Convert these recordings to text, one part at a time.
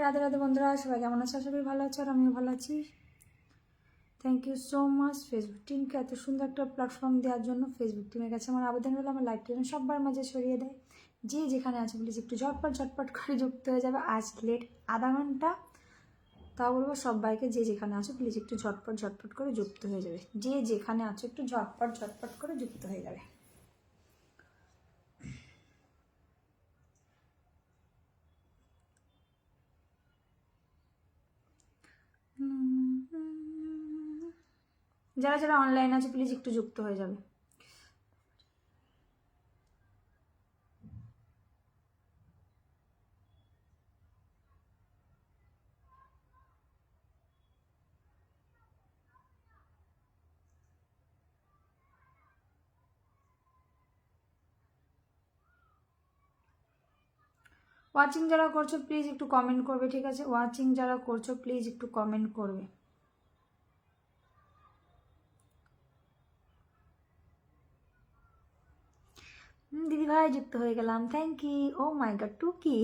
রাধে রাধে বন্ধুরা, সবাই কেমন আছো? আশা করি ভালো আছো, আর আমিও ভালো আছি। Thank you so much Facebook টিমকে এত সুন্দর একটা প্ল্যাটফর্ম দেওয়ার জন্য। ফেসবুক টিমের কাছে আমার আবেদন হলো আমার লাইভটি যেন সবার মাঝে ছড়িয়ে দেয়। যে যেখানে আছে প্লিজ একটু ঝটপট ঝটপট করে যুক্ত হয়ে যাবে। আজ লেট আধা ঘন্টা, তা বলবো সবাইকে যে যেখানে আছো প্লিজ একটু ঝটপট ঝটপট করে যুক্ত হয়ে যাবে। যে যেখানে আছো একটু ঝটপট ঝটপট করে যুক্ত হয়ে যাবে। যারা যারা অনলাইন আছে প্লিজ একটু যুক্ত হয়ে যাবে। ওয়াচিং যারা করছো প্লিজ একটু কমেন্ট করবে, ঠিক আছে? ওয়াচিং যারা করছো প্লিজ একটু কমেন্ট করবে। দিদি ভাই যুক্ত হয়ে গেলাম, thank you. Oh my God, টু কি?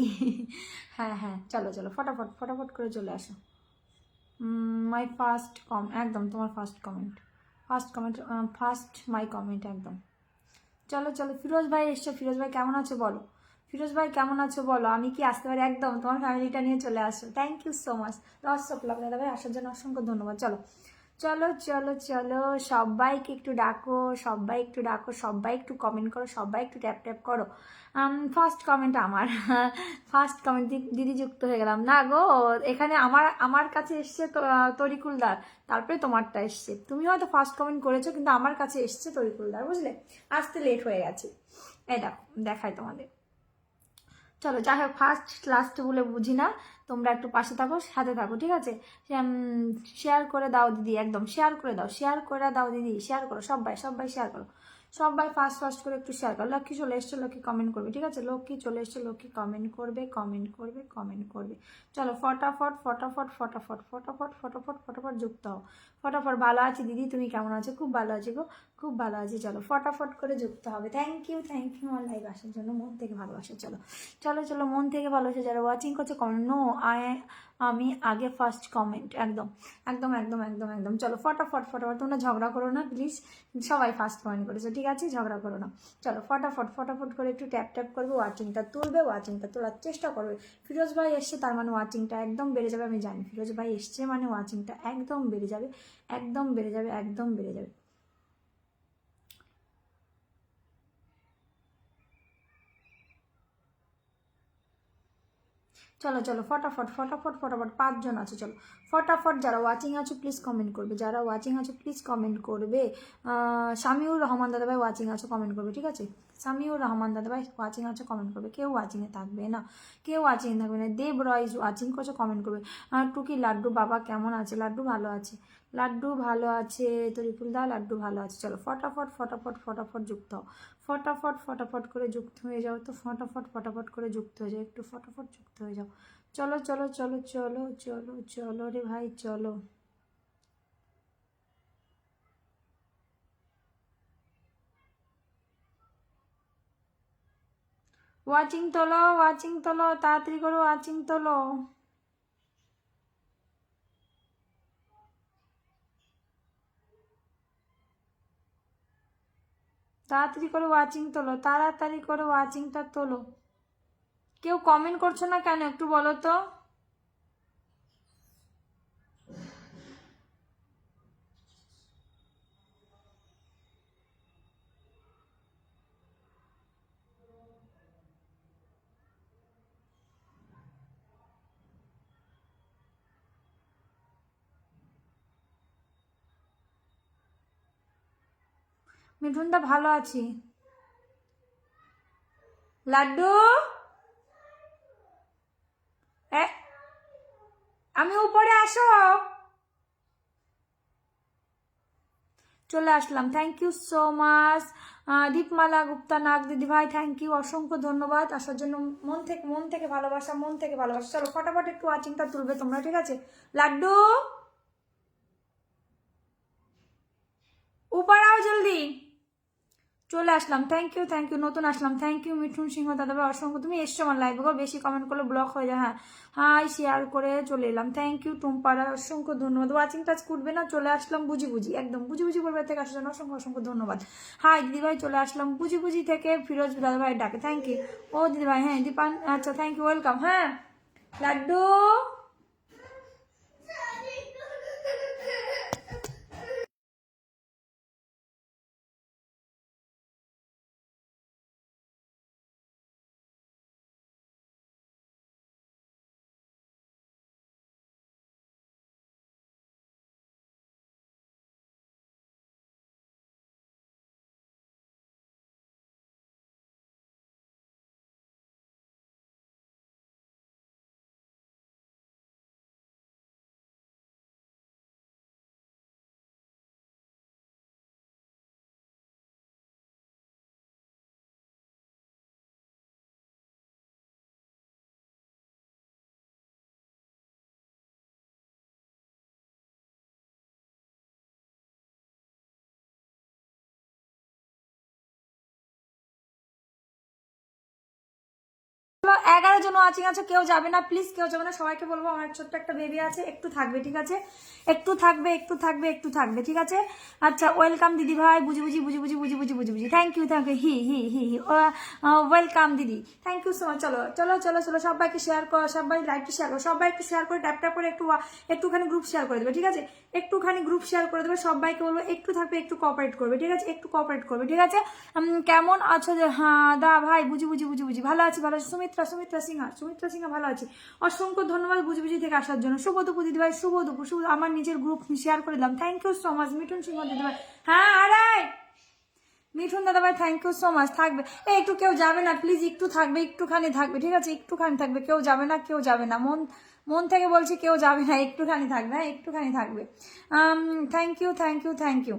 হ্যাঁ হ্যাঁ, চলো চলো ফটাফট ফটাফট করে চলে আসো। মাই ফার্স্ট একদম তোমার first comment, first my comment একদম। চলো চলো, ফিরোজ ভাই এসছো। ফিরোজ ভাই কেমন আছো বলো? ফিরোজ ভাই কেমন আছো বলো? আমি কি আসতে পারি? একদম তোমার ফ্যামিলিটা নিয়ে চলে আসো। Thank you so much. Lots of love দাদা ভাই, আসার জন্য অসংখ্য ধন্যবাদ। চলো চলো চলো চলো, সবাইকে একটু ডাকো, সবাই একটু ডাকো, সবাই একটু কমেন্ট করো, সবাই একটু ট্যাপ ট্যাপ করো। ফার্স্ট কমেন্ট আমার। ফার্স্ট কমেন্ট দিদি যুক্ত হয়ে গেলাম না গো। এখানে আমার আমার কাছে এসছে তরিকুলদার, তারপরে তোমারটা এসছে। তুমি হয়তো ফার্স্ট কমেন্ট করেছো, কিন্তু আমার কাছে এসছে তরিকুলদার, বুঝলে? আসতে লেট হয়ে গেছে। এই দেখো, দেখাই তোমাদের। চলো যাই হোক, ফার্স্ট লাস্ট বলে বুঝি না, তোমরা একটু পাশে থাকো, সাথে থাকো, ঠিক আছে? শেয়ার করে দাও দিদি, একদম শেয়ার করে দাও, শেয়ার করে দাও দিদি, শেয়ার করো সবাই, সবাই শেয়ার করো, সবাই ফার্স্ট ফার্স্ট করে একটু শেয়ার করো। লক্ষ্মী চলে এসছো, লক্ষ্মী কমেন্ট করবে, ঠিক আছে? লক্ষ্মী চলে এসছো, লক্ষ্মী কমেন্ট করবে, কমেন্ট করবে, কমেন্ট করবে। চলো ফটাফট ফটাফট ফটাফট ফটাফট ফটাফট ফটাফট যুক্ত হও। ফটাফট। ভালো আছি দিদি, তুমি কেমন আছো? খুব ভালো আছি গো, খুব ভালো আছি। চলো ফটাফট করে যুক্ত হবে। থ্যাংক ইউ আমার লাইভ আসার জন্য, মন থেকে ভালোবাসা। চলো চলো চলো, মন থেকে ভালোবাসা। যারা ওয়াচিং করছে কমেন্ট নো, আমি আগে ফার্স্ট কমেন্ট, একদম একদম একদম একদম একদম। চলো ফটাফট ফটাফট, তোমরা ঝগড়া করো না প্লিজ, সবাই ফার্স্ট কমেন্ট করেছো, ঠিক আছে? ঝগড়া করো না। চলো ফটাফট ফটাফট করে একটু ট্যাপ ট্যাপ করবে, ওয়াচিংটা তুলবে, ওয়াচিংটা তোলার চেষ্টা করবে। ফিরোজ ভাই এসছে, তার মানে ওয়াচিংটা একদম বেড়ে যাবে। আমি জানি ফিরোজ ভাই এসছে মানে ওয়াচিংটা একদম বেড়ে যাবে, একদম বেড়ে যাবে, একদম বেড়ে যাবে। চলো চলো ফটাফট ফটাফট ফটাফট, 5 জন আছে। চলো ফটাফট, যারা ওয়াচিং আছো প্লিজ কমেন্ট করবে, যারা ওয়াচিং আছো প্লিজ কমেন্ট করবে। সামিউর রহমান দাদাভাই ওয়াচিং আছো, কমেন্ট করবে, ঠিক আছে? সামিউর রহমান দাদাভাই ওয়াচিং আছো, কমেন্ট করবে। কেউ ওয়াচিংয়ে থাকবে না, কেউ ওয়াচিংয়ে থাকবে না। দেব রয় ওয়াচিং করছো, কমেন্ট করবে। টুকি লাড্ডু বাবা কেমন আছে? লাড্ডু ভালো আছে, লাড্ডু ভালো আছে। তরিকুলদা লাড্ডু ভালো আছে। চলো ফটাফট ফটাফট ফটাফট যুক্ত হও, ফটাফট ফটাফট করে যুক্ত হয়ে যাও। তো ফটাফট ফটাফট করে যুক্ত হয়ে যাও, একটু ফটাফট যুক্ত হয়ে যাও। চলো চলো চলো চলো চলো চলো রে ভাই, চলো। ওয়াচিং তোলো, ওয়াচিং তোলো, তাড়াতাড়ি করো, ওয়াচিং তোলো। তাড়াতাড়ি করে ওয়াচিং তোলো, তাড়াতাড়ি করে ওয়াচিংটা তোলো। কেউ কমেন্ট করছো না কেন একটু বলো তো? মিঠুনদা ভালো আছি। লাড্ডু আমি উপরে, আসো। চলে আসলাম, thank you so much. Dipmala Gupta Nag দিদি ভাই, থ্যাংক ইউ, অসংখ্য ধন্যবাদ আসার জন্য। মন থেকে ভালোবাসা, মন থেকে ভালোবাসা। চলো ফটাফট একটু ওয়াচিংটা তুলবে তোমরা, ঠিক আছে? লাড্ডু উপর आओ জলদি। চলে আসলাম, থ্যাংক ইউ, নতুন আসলাম, থ্যাংক ইউ মিঠুন সিংহ দাদাভাই অসংখ্য, তুমি এসছো আমার লাইভে গো, বেশি কমেন্ট করলে ব্লক হয়ে যায়। হ্যাঁ হাই শেয়ার করে চলে এলাম, থ্যাংক ইউ টুম্পারা অসংখ্য ধন্যবাদ, ওয়াচিং টাচ করবে না, চলে আসলাম বুঝি বুঝি, একদম বুঝি বুঝি পরিবার থেকে আসার জন্য অসংখ্য অসংখ্য ধন্যবাদ। হাই দিদিভাই চলে আসলাম বুঝি বুঝি থেকে, ফিরোজ দাদাভাই ডাকে, থ্যাংক ইউ। ও দিদিভাই হ্যাঁ দীপান, আচ্ছা থ্যাংক ইউ, ওয়েলকাম। হ্যাঁ লাড্ডু চলো, 11 জন ওয়াচিং আছে, কেউ যাবে না প্লিজ, কেউ যাবে না, সবাইকে বলবো আমার ছোট্ট একটা বেবি আছে, একটু থাকবে ঠিক আছে, একটু থাকবে একটু থাকবে একটু থাকবে ঠিক আছে। আচ্ছা ওয়েলকাম দিদি ভাই, বুঝি বুঝি বুঝি বুঝি বুঝি বুঝি বুঝি বুঝি, থ্যাংক ইউ হি হি হি হি, ওয়েলকাম দিদি, থ্যাংক ইউ সো মাচ। চলো চলো চলো চলো, সবাইকে শেয়ার করো, সবাই লাইভটি শেয়ার করো, সবাই একটু শেয়ার করে ট্যাপ ট্যাপ করে একটুখানি গ্রুপ শেয়ার করে দেবে ঠিক আছে, একটুখানি গ্রুপ শেয়ার করে দেবে, সবাইকে বলবো একটু থাকবে, একটু কোঅপারেট করবে ঠিক আছে, একটু কোঅপারেট করবে ঠিক আছে। কেমন আছো যে, হ্যাঁ দা ভাই বুঝি বুঝি বুঝি বুঝি, ভালো আছি ভালো আছি, সুমিত্রা সিংহা ভালো আছি, অসংখ্য ধন্যবাদ বুঝি বুঝি থেকে আসার জন্য। শুভ দুপুর দিদি ভাই, শুভ দুপুর, শুভ, আমার নিজের গ্রুপ শেয়ার করে দিলাম, thank you so much Mithun Singh দিদি ভাই। হ্যাঁ আরে মিঠুন দাদা ভাই থ্যাংক ইউ সো মাচ, থাকবে একটু, কেউ যাবে না প্লিজ, একটু থাকবে একটুখানি থাকবে ঠিক আছে, একটুখানি থাকবে, কেউ যাবে না কেউ যাবে না, মন মন থেকে বলছি কেউ যাবে না, একটুখানি থাকবে, হ্যাঁ একটুখানি থাকবে। Thank you.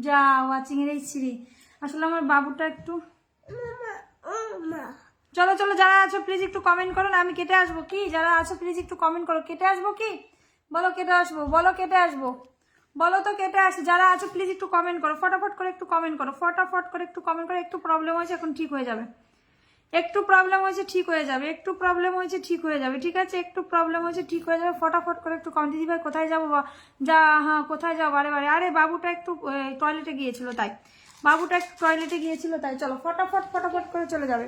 যা ওয়াচিং এর এই সিঁড়ি, আসলে আমার বাবুটা একটু, চলো চলো যারা আছো প্লিজ একটু কমেন্ট করো না, আমি কেটে আসবো কি, যারা আছো প্লিজ একটু কমেন্ট করো, কেটে আসবো কি, বলো কেটে আসবো, বলো কেটে আসবো, বলো তো কেটে আসে, যারা আছো প্লিজ একটু কমেন্ট করো, ফটাফট করে একটু কমেন্ট করো, ফটাফট করে একটু কমেন্ট করো, একটু প্রবলেম হয়েছে এখন ঠিক হয়ে যাবে, একটু প্রবলেম হয়েছে ঠিক হয়ে যাবে, একটু প্রবলেম হয়েছে ঠিক হয়ে যাবে ঠিক আছে, একটু প্রবলেম হয়েছে ঠিক হয়ে যাবে, ফটাফট করে একটু কমেন্ট, দিদি ভাই কোথায় যাবো যা, হ্যাঁ কোথায় যাও বারে বারে, আরে বাবুটা একটু টয়লেটে গিয়েছিল তাই, বাবুটা একটু টয়লেটে গিয়েছিল তাই, চলো ফটাফট ফটাফট করে চলে যাবে।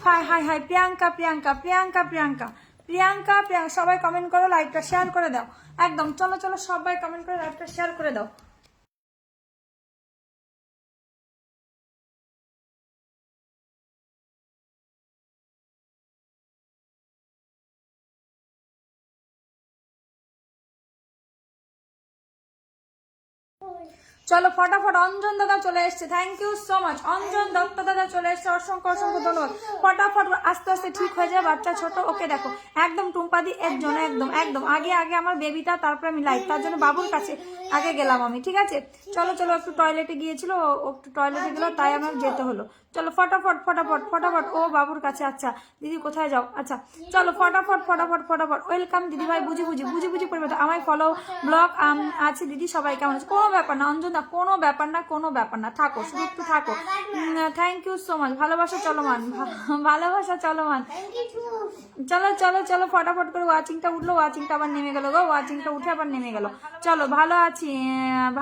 High high high, Priyanka Priyanka Priyanka Priyanka Priyanka Priyanka, সবাই কমেন্ট করো, লাইকটা শেয়ার করে দাও, একদম চলো চলো সবাই কমেন্ট করে লাইকটা শেয়ার করে দাও। চলো ফটাফট অঞ্জন দাদা চলে এসছে, thank you so much. Anjan Dutta দাদা চলে এসছে, অসংখ্য অসংখ্য ধন্যবাদ। ফটাফট আস্তে আস্তে ঠিক হয়ে যায়, বাচ্চা ছোট। ওকে দেখো একদম টুম্পাদি এর জন্য একদম একদম আগে আগে আমার বেবিটা, তারপরে আমি লাইভ, তার জন্য বাবুর কাছে আগে গেলাম আমি, ঠিক আছে। চলো চলো, একটু টয়লেটে গিয়েছিল, ও একটু টয়লেটে গেল, তাই আমার যেতে হলো। চলো ফটাফট ফটাফট ফটাফট, ও বাবুর কাছে। আচ্ছা দিদি কোথায় যাও? আচ্ছা চলো ফটাফট ফটাফট ফটাফট। ওয়েলকাম দিদি ভাই, বুঝি বুঝি বুঝি বুঝি পরিবার আমায় ফলো ব্লগ আছে দিদি, সবাই কেমন আছে? কোনো ব্যাপার না অঞ্জন দা, কোনো ব্যাপার না, কোনো ব্যাপার না, থাকো শুধু একটু থাকো। Thank you so much. ভালোবাসা চলমান, ভালোবাসা চলমান। চলো চলো চলো ফটাফট করে, ওয়াচিংটা উঠলো, ওয়াচিংটা আবার নেমে গেল গো, ওয়াচিংটা উঠে আবার নেমে গেল। চলো ভালো আছি,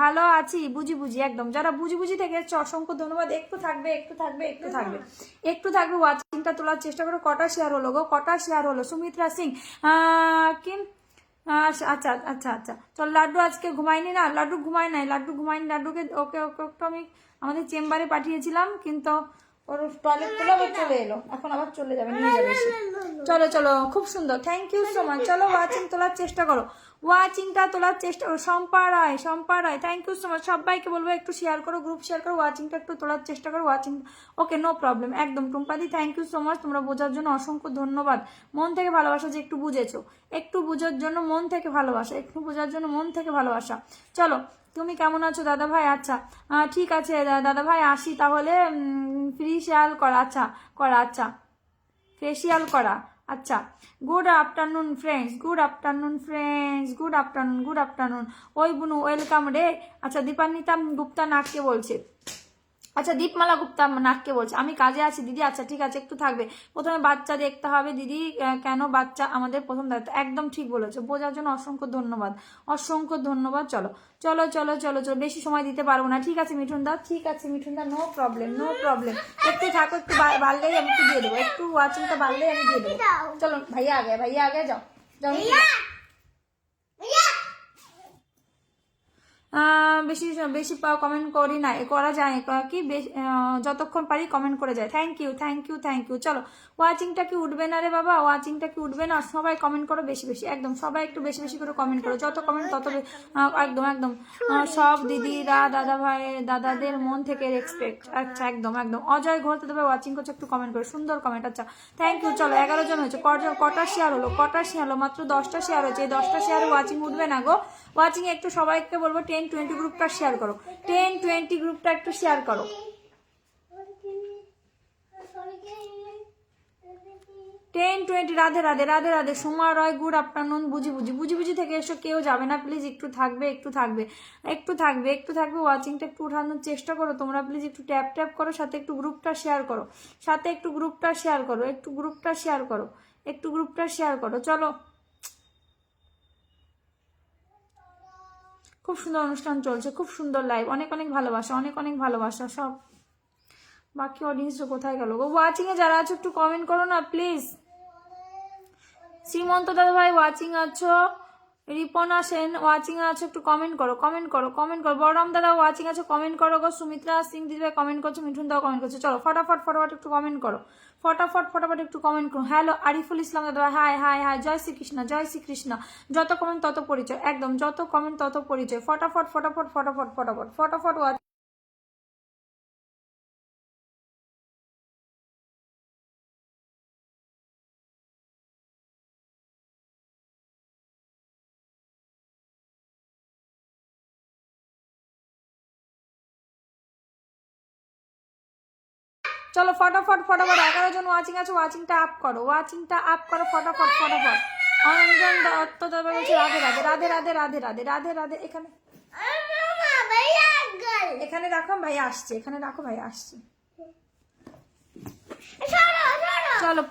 ভালো আছি, বুঝি বুঝি একদম। যারা বুঝি বুঝি থেকে এসছে অসংখ্য ধন্যবাদ। একটু থাকবে একটু থাকবে একটু থাকবে একটু থাকবে, ওয়াচিংটা তোলার চেষ্টা করো। কটা শেয়ার হলো গো, কটা শেয়ার হলো? সুমিত্রা সিং কি, আচ্ছা আচ্ছা আচ্ছা আচ্ছা। চল লাড্ডু আজকে ঘুমায়নি না, লাড্ডু ঘুমায় নাই, লাড্ডু ঘুমায়নি। লাড্ডুকে ওকে ওকে একটু আমি আমাদের চেম্বারে পাঠিয়েছিলাম, কিন্তু ওর টয়লেট তোলা চলে এলো, এখন আবার চলে যাবে, নিয়ে যাবে এসে। চলো চলো, খুব সুন্দর, থ্যাংক ইউ সো মাচ। চলো ওয়াচিং তোলার চেষ্টা করো, ওয়াচিংটা তোলার চেষ্টা করো। শম্পা রায়, শম্পা রায়, থ্যাংক ইউ সো মাচ। সবাইকে বলবো একটু শেয়ার করো, গ্রুপ শেয়ার করো, ওয়াচিংটা একটু তোলার চেষ্টা করো। ওয়াচিং ওকে, নো প্রবলেম একদম। টুম্পাদি থ্যাংক ইউ সো মাচ, তোমরা বোঝার জন্য অসংখ্য ধন্যবাদ। মন থেকে ভালোবাসা, যে একটু বুঝেছো, একটু বুঝার জন্য মন থেকে ভালোবাসা, একটু বোঝার জন্য মন থেকে ভালোবাসা। চলো তুমি কেমন আছো দাদা ভাই? আচ্ছা ঠিক আছে দাদা ভাই, আসি তাহলে। ফেসিয়াল করা, আচ্ছা করা, আচ্ছা ফেসিয়াল করা, আচ্ছা। Good afternoon friends, good afternoon friends, good afternoon, good afternoon. ওই বুনু ওয়েলকাম রে। আচ্ছা দীপান্বিতা গুপ্তা নাককে বলছে, আচ্ছা দীপমালা গুপ্তা নাককে বলছে, আমি কাজে আছি দিদি। আচ্ছা ঠিক আছে, একটু থাকবে। প্রথমে বাচ্চা দেখতে হবে দিদি, কেন বাচ্চা আমাদের প্রথম দায়িত্ব। একদম ঠিক বলেছো, বোঝার জন্য অসংখ্য ধন্যবাদ, অসংখ্য ধন্যবাদ। চলো চলো চলো চলো চলো, বেশি সময় দিতে পারবো না, ঠিক আছে মিঠুন দা, ঠিক আছে মিঠুন দা, নো প্রবলেম নো প্রবলেম। একটু থাকো, একটু বাড়লেই আমি একটু দিয়ে দেবো, একটু ওয়াচিংটা বাড়লেই আমি দিয়ে দেবো। চলো ভাইয়া আগে, ভাইয়া আগে যাও যাও। বেশি বেশি কমেন্ট করি না, করা যায় কি, যতক্ষণ পারি কমেন্ট করে যায়। Thank you thank you thank you. চলো ওয়াচিংটা কি উঠবে না রে বাবা, ওয়াচিংটা কি উঠবে না? সবাই কমেন্ট করো বেশি বেশি, একদম সবাই একটু বেশি বেশি করে কমেন্ট করো, যত কমেন্ট তত একদম একদম। সব দিদিরা দাদা ভাই দাদাদের মন থেকে রেসপেক্ট। আচ্ছা একদম একদম। অজয় ঘোষ দাদা ভাই ওয়াচিং করছে, একটু কমেন্ট করো, সুন্দর কমেন্ট। আচ্ছা থ্যাংক ইউ। চলো 11 জন হয়েছে, কটা শেয়ার হলো, কটা শেয়ার হলো? মাত্র 10টা শেয়ার হয়েছে, এই 10টা শেয়ারে ওয়াচিং উঠবে না গো। ওয়াচিং একটু সবাইকে বলবো 10-20 গ্রুপটা শেয়ার করো, 10-20 গ্রুপটা একটু শেয়ার করো। 10-20। রাধে রাধে রাধে রাধে। সোমা রয় গুড আফটারনুন। বুঝি বুঝি বুঝি বুঝি থেকে এসো, কেউ যাবে না প্লিজ, একটু থাকবে একটু থাকবে একটু থাকবে একটু থাকবে। ওয়াচিংটা একটু উঠানোর চেষ্টা করো তোমরা প্লিজ, একটু ট্যাপ ট্যাপ করো, সাথে একটু গ্রুপটা শেয়ার করো, সাথে একটু গ্রুপটা শেয়ার করো, একটু গ্রুপটা শেয়ার করো, একটু গ্রুপটা শেয়ার করো। চলো খুব সুন্দর অনুষ্ঠান চলছে, খুব সুন্দর লাইভ, অনেক অনেক ভালোবাসা, অনেক অনেক ভালোবাসা। সব বাকি অডিয়েন্সরা কোথায় গেল গো? ওয়াচিং এ যারা আছো একটু কমেন্ট করো না প্লিজ। শ্রীমন্ত দাদা ভাই ওয়াচিং আছো, রিপনা সেন ওয়াচিং আছো, একটু কমেন্ট করো কমেন্ট করো কমেন্ট করো। বড়রাম দাদা ওয়াচিং আছো, কমেন্ট করো গো। সুমিত্রা সিং দিদি ভাই কমেন্ট করছো, মিঠুন দাও কমেন্ট করছো। চলো ফটাফট ফটাফট একটু কমেন্ট করো, ফটাফট ফটাফট একটু কমেন্ট করো। হ্যালো আরিফুল ইসলাম দাদা ভাই, হাই হাই হাই, জয় শ্রীকৃষ্ণ জয় শ্রীকৃষ্ণ। যত কমেন্ট তত পরিচয়, একদম যত কমেন্ট তত পরিচয়। ফটাফট ফটাফট ফটাফট ফটাফট ফটাফট ওয়াচ। চলো ফটাফট ফটাফট, 11 জন ওয়াচিং আছে, ওয়াচিংটা আপ করো, ওয়াচিংটা আপ করো, ফটাফট ফটাফট। অঞ্জন দত্ত দাদা বলছে রাধে রাধে রাধে রাধে রাধে রাধে রাধে রাধে। এখানে এখানে রাখো ভাই আসছে, এখানে রাখো ভাই আসছে। চলো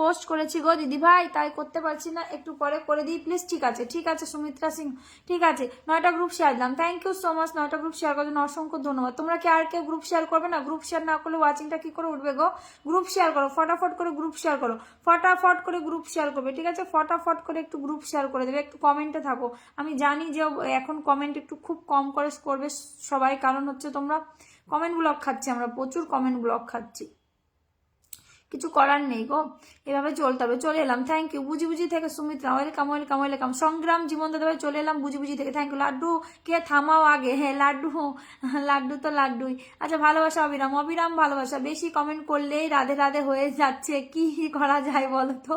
পোস্ট করেছি গো দিদি ভাই, তাই করতে পারছি না, একটু পরে করে দিই প্লিজ। ঠিক আছে ঠিক আছে সুমিত্রা সিং, ঠিক আছে। 9টা গ্রুপ শেয়ার দিলাম, থ্যাংক ইউ সো মাচ। 9টা গ্রুপ শেয়ার করার জন্য অসংখ্য ধন্যবাদ। তোমরা কি আর কেউ গ্রুপ শেয়ার করবে না? গ্রুপ শেয়ার না করলে ওয়াচিংটা কি করে উঠবে গো? গ্রুপ শেয়ার করো, ফটাফট করে গ্রুপ শেয়ার করো, ফটাফট করে গ্রুপ শেয়ার করবে, ঠিক আছে? ফটাফট করে একটু গ্রুপ শেয়ার করে দেবে, একটু কমেন্টে থাকো। আমি জানি যে এখন কমেন্ট একটু খুব কম করে করবে সবাই, কারণ হচ্ছে তোমরা কমেন্ট ব্লক খাচ্ছি, আমরা প্রচুর কমেন্ট ব্লক খাচ্ছি, কিছু করার নেই গো, এভাবে চলতে হবে। চলে এলাম, থ্যাংক ইউ বুঝি বুঝি থেকে সুমিত্রা, ওয়েলকাম ওয়েলকাম ওয়েলকাম। সংগ্রাম জীবন দাদা ভাই চলে এলাম বুঝি বুঝি থেকে, থ্যাংক ইউ। লাড্ডু কে থামাও আগে, হ্যাঁ লাড্ডু, লাড্ডু তো লাড্ডুই। আচ্ছা ভালোবাসা অবিরাম, অবিরাম ভালোবাসা। বেশি কমেন্ট করলেই রাধে রাধে হয়ে যাচ্ছে, কি করা যায় বলো তো?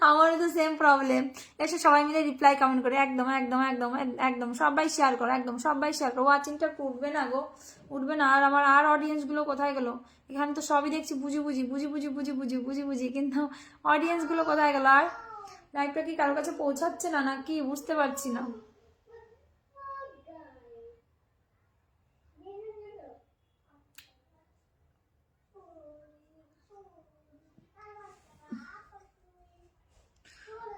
আমারও তো সেম প্রবলেম। এসে সবাই মিলে রিপ্লাই কমেন্ট করে, একদম একদম একদম একদম সবাই শেয়ার করো, একদম সবাই শেয়ার করো। ওয়াচিংটা উঠবে না গো, উঠবে না। আর আমার আর অডিয়েন্স গুলো কোথায় গেল? এখানে তো সবই দেখছি বুঝি বুঝি বুঝি বুঝি বুঝি বুঝি বুঝি বুঝি, কিন্তু অডিয়েন্স গুলো কোথায় গেল? আর লাইভটা কি কারোর কাছে পৌঁছাচ্ছে না নাকি বুঝতে পারছি না।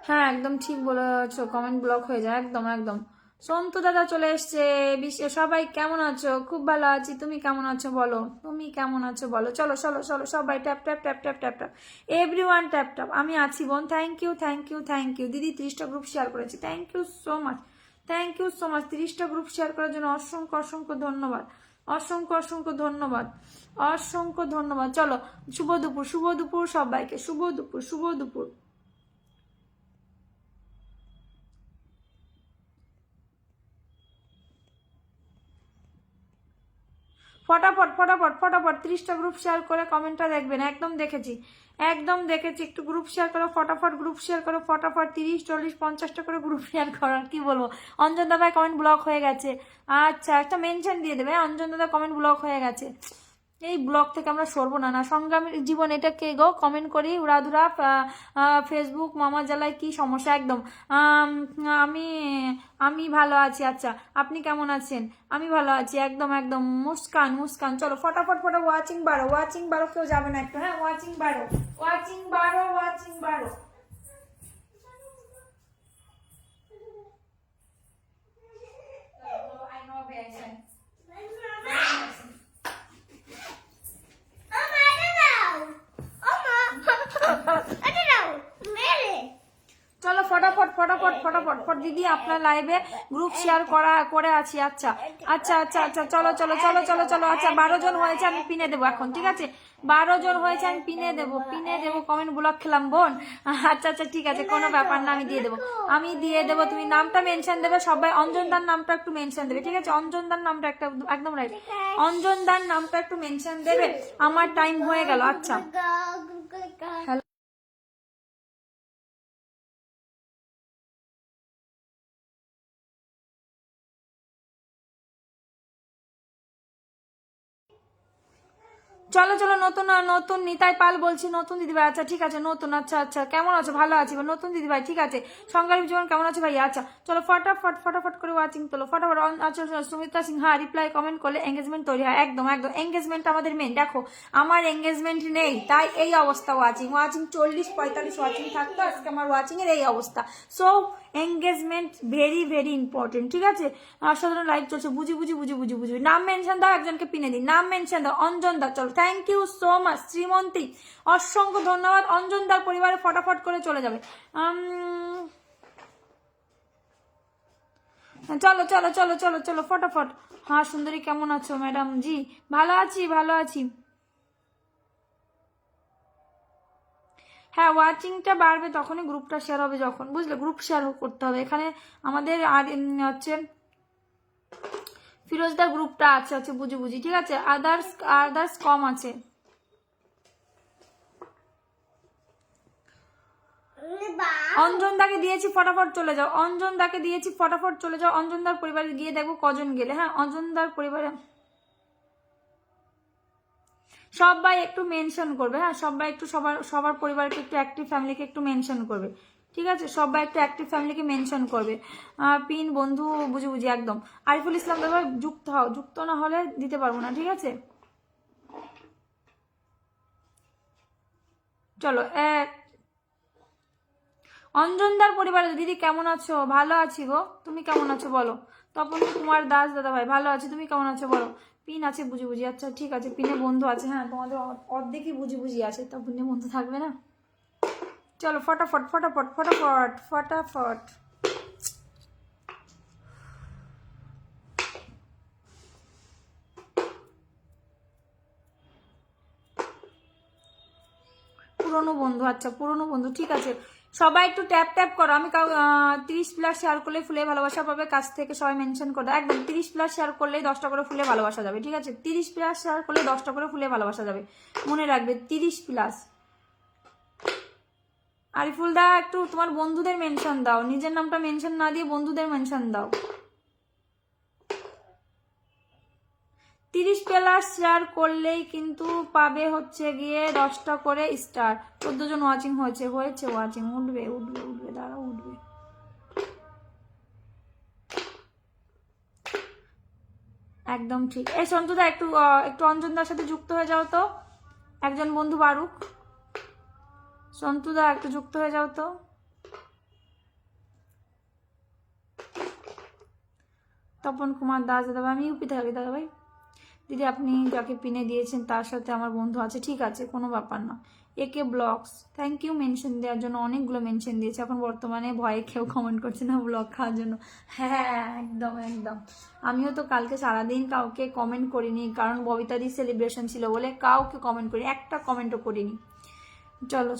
হ্যাঁ একদম ঠিক বলেছ, কমেন্ট ব্লক হয়ে যায়, একদম একদম। সন্তু দাদা চলে এসছে। বিশ্বে সবাই কেমন আছো? খুব ভালো আছি, তুমি কেমন আছো বলো, তুমি কেমন আছো বলো। চলো চলো চলো সবাই tap tap tap tap tap tap, everyone tap tap. আমি আছি বোন, thank you thank you thank you. দিদি 30টা গ্রুপ শেয়ার করেছি, thank you so much, thank you so much. 30টা গ্রুপ শেয়ার করার জন্য অসংখ্য অসংখ্য ধন্যবাদ, অসংখ্য অসংখ্য ধন্যবাদ, অসংখ্য ধন্যবাদ। চলো শুভ দুপুর, শুভ দুপুর সবাইকে, শুভ দুপুর, শুভ দুপুর। ফটাফট ফটাফট ফটাফট 30টা গ্রুপ শেয়ার করে কমেন্টটা দেখবেন, একদম দেখেছি, একদম দেখেছি। একটু গ্রুপ শেয়ার করো ফটাফট, গ্রুপ শেয়ার করো ফটাফট। 30 40 50টা করে গ্রুপ শেয়ার করো, কি বলবো। অঞ্জন দাদার কমেন্ট ব্লক হয়ে গেছে, আচ্ছা একটা মেনশন দিয়ে দেবে, অঞ্জন দাদার কমেন্ট ব্লক হয়ে গেছে। এই ব্লগ থেকে আমরা সরবো না। না সংগ্রামের জীবন, এটা কে গো? কমেন্ট করি উড়াধুরা, ফেসবুক মামা জ্বালায়, কি সমস্যা? একদম আমি আমি ভালো আছি। আচ্ছা আপনি কেমন আছেন? আমি ভালো আছি, একদম একদম। মুস্কান মুস্কান, চলো ফটাফট ফটাফট ওয়াচিং বাড়ো, ওয়াচিং বাড়ো, কেউ যাবে না একটু, হ্যাঁ ওয়াচিং বাড়ো, ওয়াচিং বাড়ো, ওয়াচিং বাড়ো। চলো ফটাফট ফটাফট ফটাফট ফট। দিদি আপনার লাইভে গ্রুপ শেয়ার করে আছি। আচ্ছা আচ্ছা আচ্ছা আচ্ছা, চলো চলো চলো চলো চলো। আচ্ছা 12 জন হয়েছে, আমি পিনে দেবো এখন, ঠিক আছে? 12 জন হয়েছে, আমি পিনে দেবো, পিনে দেবো। কমেন্ট ব্লক খেলাম বোন। আচ্ছা আচ্ছা ঠিক আছে, কোনো ব্যাপার না, আমি দিয়ে দেবো, আমি দিয়ে দেবো। তুমি নামটা মেনশন দেবে সবাই, অঞ্জনদার নামটা একটু মেনশন দেবে, ঠিক আছে? অঞ্জনদার নামটা একটা একদম রাইট, অঞ্জনদার নামটা একটু মেনশন দেবে। আমার টাইম হয়ে গেল। আচ্ছা হ্যালো, চলো চলো। নতুন নতুন নিতাই পাল বলছি, নতুন দিদিভাই। আচ্ছা ঠিক আছে, নতুন, আচ্ছা আচ্ছা কেমন আছো? ভালো আছি নতুন দিদিভাই, ঠিক আছে। সংগ্রামী জীবন কেমন আছো ভাই? আচ্ছা চলো ফটাফট ফটাফট করে ওয়াচিং তোলো ফটাফট। আচ্ছা সুমিত্রা সিং, হ্যাঁ রিপ্লাই কমেন্ট করলে এঙ্গেজমেন্ট তৈরি হয়, একদম একদম। এঙ্গেজমেন্ট আমাদের মেন। দেখো আমার এঙ্গেজমেন্ট নেই, তাই এই অবস্থা। ওয়াচিং ওয়াচিং 40 45 ওয়াচিং থাকতো, আজকে আমার ওয়াচিং এর এই অবস্থা। So engagement very very important, ঠিক আছে? অসাধারণ লাইভ চলছে, বুঝি বুঝি বুঝি বুঝি বুঝি। নাম মেনশন দাও, একজনকে পিনে দিন, নাম মেনশন দাও। অঞ্জন দা, চলো thank you so much. Shrimanti অসংখ্য ধন্যবাদ। অঞ্জন দার পরিবারে ফটাফট করে চলে যাবে। চলো চলো চলো চলো চলো ফটাফট। হ্যাঁ সুন্দরী কেমন আছো ম্যাডাম? জি ভালো আছি, ভালো আছি। হ্যাঁ ওয়াচিংটা বাড়বে তখনই গ্রুপটা শেয়ার হবে, যখন বুঝলে গ্রুপ শেয়ার করতে হবে এখানে আমাদের। আর হচ্ছে ফিরোজদার গ্রুপটা আছে, আছে বুঝি বুঝি, ঠিক আছে? আদার্স আদার্স কম আছে। অঞ্জন দাকে দিয়েছি, ফটাফট চলে যাও। অঞ্জন দাকে দিয়েছি, ফটাফট চলে যাও। অঞ্জন দার পরিবারে গিয়ে দেখবো কজন গেলে। হ্যাঁ অঞ্জন দার পরিবারে সবাই একটু মেনশন করবে, হ্যাঁ সবাই একটু সবার সবার পরিবারকে একটু, অ্যাক্টিভ ফ্যামিলিকে একটু মেনশন করবে, ঠিক আছে? সবাই একটু অ্যাক্টিভ ফ্যামিলিকে মেনশন করবে। পিন বন্ধু বুঝি বুঝি, একদম। আরিফুল ইসলাম দাদা যুক্ত হও, যুক্ত না হলে দিতে পারবো না, ঠিক আছে? চলো এক। অঞ্জনদার পরিবারে দিদি কেমন আছো? ভালো আছি গো, তুমি কেমন আছো বলো? তপন কুমার দাস দাদা ভাই ভালো আছি, তুমি কেমন আছো বলো? পিন আছে বুঝি বুঝি, আচ্ছা ঠিক আছে। পিনে বন্ধু আছে, হ্যাঁ তোমাদের অর্ধেকই বুঝি বুঝি আছে, তা পিনে বন্ধু থাকবে না? চলো ফটাফট ফটাফট ফটাফট ফটাফট। পুরনো বন্ধু, আচ্ছা পুরনো বন্ধু, ঠিক আছে। সবাই একটু ট্যাপ ট্যাপ করো। আমি 30+ শেয়ার করলে ফুলে ভালোবাসা পাবে, কাছ থেকে সবাই মেনশন করে দাও। একদম 30+ শেয়ার করলেই 10টা করে ফুলে ভালোবাসা যাবে, ঠিক আছে? 30+ শেয়ার করলে 10টা করে ফুলে ভালোবাসা যাবে, মনে রাখবে 30+। আরিফুল দা একটু তোমার বন্ধুদের মেনশন দাও, নিজের নামটা মেনশন না দিয়ে বন্ধুদের মেনশন দাও। 30+ শেয়ার করলেই কিন্তু পাবে হচ্ছে গিয়ে 10টা করে স্টার। 14 জন ওয়াচিং হয়েছে ওয়াচিং, উঠবে উঠবে উঠবে, দাঁড়া উঠবে। একদম ঠিক। এই সন্তুদা একটু একটু অঞ্জনদার সাথে যুক্ত হয়ে যাও তো, একজন বন্ধু বারুক। সন্তুদা একটু যুক্ত হয়ে যাও তো। তপন কুমার দাস দাদা, আমি ইউপিতে থাকি দাদা ভাই। দিদি আপনি যাকে পিনে দিয়েছেন তার সাথে আমার বন্ধু আছে, ঠিক আছে কোনো ব্যাপার না। একে ব্লগস, থ্যাংক ইউ মেনশন দেওয়ার জন্য, অনেকগুলো মেনশন দিয়েছে। এখন বর্তমানে ভয়ে কেউ কমেন্ট করছে না ব্লগ খাওয়ার জন্য। হ্যাঁ একদম একদম, আমিও তো কালকে সারাদিন কাউকে কমেন্ট করিনি, কারণ ববিতাদির সেলিব্রেশন ছিল বলে কাউকে কমেন্ট করিনি, একটা কমেন্টও করিনি। চলো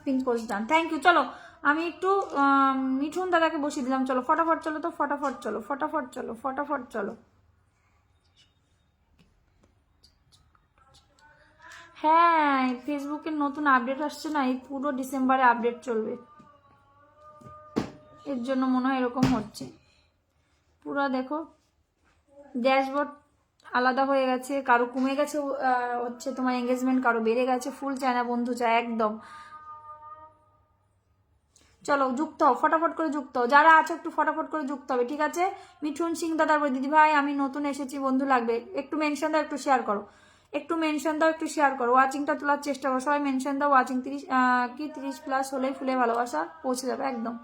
pink post done, thank you. চলো আমি একটু মিঠুন দাদাকে বসিয়ে দিলাম, চলো ফটাফট চলো তো, ফটাফট চলো ফটাফট চলো ফটাফট চলো। হ্যাঁ ফেসবুকের নতুন আপডেট আসছে না, এই পুরো ডিসেম্বরে আপডেট চলবে, এর জন্য মনে হয় এরকম হচ্ছে। পুরো দেখো ড্যাশবোর্ড আলাদা হয়ে গেছে, কারো কমে গেছে হচ্ছে তোমার এঙ্গেজমেন্ট, কারো বেড়ে গেছে, ফুল চায় না বন্ধু চায় একদম। চলো যুক্ত হও, ফটাফট করে যুক্ত হও, যারা আছো একটু ফটাফট করে যুক্ত হবে, ঠিক আছে? মিঠুন সিং দাদার বলে দিদি ভাই আমি নতুন এসেছি, বন্ধু লাগবে, একটু মেনশন দাও, একটু শেয়ার করো, একটু মেনশন দাও, একটু শেয়ার করো, ওয়াচিংটা তোলার চেষ্টা করো, সবাই মেনশন দাও। ওয়াচিং 30+ হলেই ফুলে ভালোবাসা পৌঁছে যাবে একদম।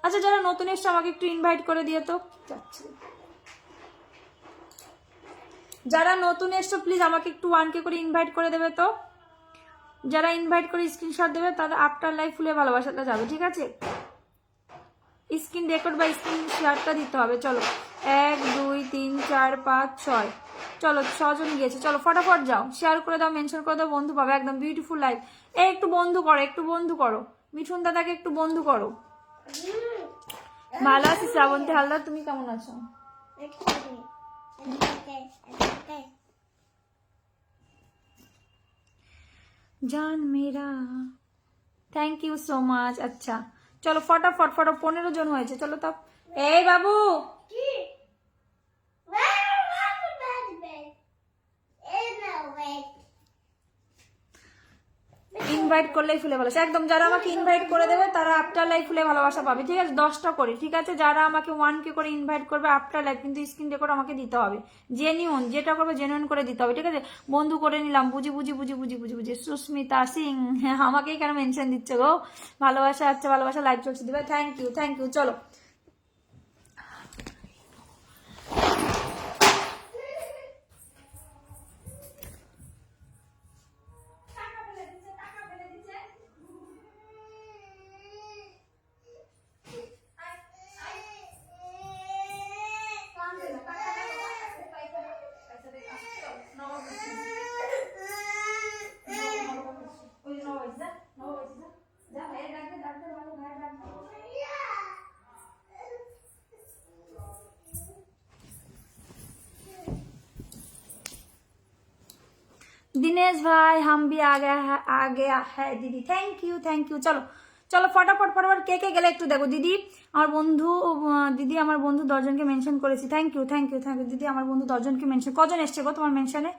আচ্ছা যারা নতুন এসছো আমাকে একটু ইনভাইট করে দিয়ে তো, যাচ্ছে যারা নতুন এসছো প্লিজ আমাকে একটু 1K করে ইনভাইট করে দেবে তো, যারা ইনভাইট করে স্ক্রিনশট দেবে তাদের আফটার লাইফ ফুলে ভালোবাসাটা যাবে, ঠিক আছে? স্ক্রিন রেকর্ড বা স্ক্রিন শেয়ারটা দিতে হবে। চলো 1 2 3 4 5 6, চলো 6 জন গিয়েছে, চলো ফটাফট যাও, শেয়ার করে দাও, মেনশন করে দাও, বন্ধু পাবে একদম। বিউটিফুল লাইফ, এই একটু বন্ধু করো, একটু বন্ধু করো, মিঠুন দাদাকে একটু বন্ধু করো। ভালো আছি শ্রাবন্তী হালদার, তুমি কেমন আছো? জান মেরা, থ্যাংক ইউ সো মাচ। আচ্ছা চলো ফটাফট 15 জন হয়েছে, চলো তো। এই বাবু ইনভাইট করলেই ফুলে ভালোবাসা একদম, যারা আমাকে ইনভাইট করে দেবে তারা আফটার লাইফ ফুলে ভালোবাসা পাবে, ঠিক আছে? 10টা করে, ঠিক আছে? যারা আমাকে 1K করে ইনভাইট করবে আফটার লাইফ, কিন্তু স্ক্রিন রেকর্ড আমাকে দিতে হবে, জেনুইন যেটা করবে জেনুইন করে দিতে হবে, ঠিক আছে? বন্ধু করে নিলাম, বুঝি বুঝি বুঝি বুঝি বুঝি বুঝি। সুস্মিতা সিং, হ্যাঁ আমাকেই কেন মেনশন দিচ্ছে গো? ভালোবাসা আচ্ছা ভালোবাসা লাইভ চলছে দিবে, থ্যাংক ইউ থ্যাংক ইউ। চলো दिनेश भाई हम भी आ गया है दीदी, थैंक यू। चलो চলো ফটাফট ফটাফট কে কে গেলে একটু দেখো। দিদি আমার বন্ধু, দিদি আমার বন্ধু 10 জনকে মেনশন করেছি, থ্যাংক ইউ দিদি আমার বন্ধু 10 জনকে মেনশন। কজন এসছে গো তোমার মেনশনে?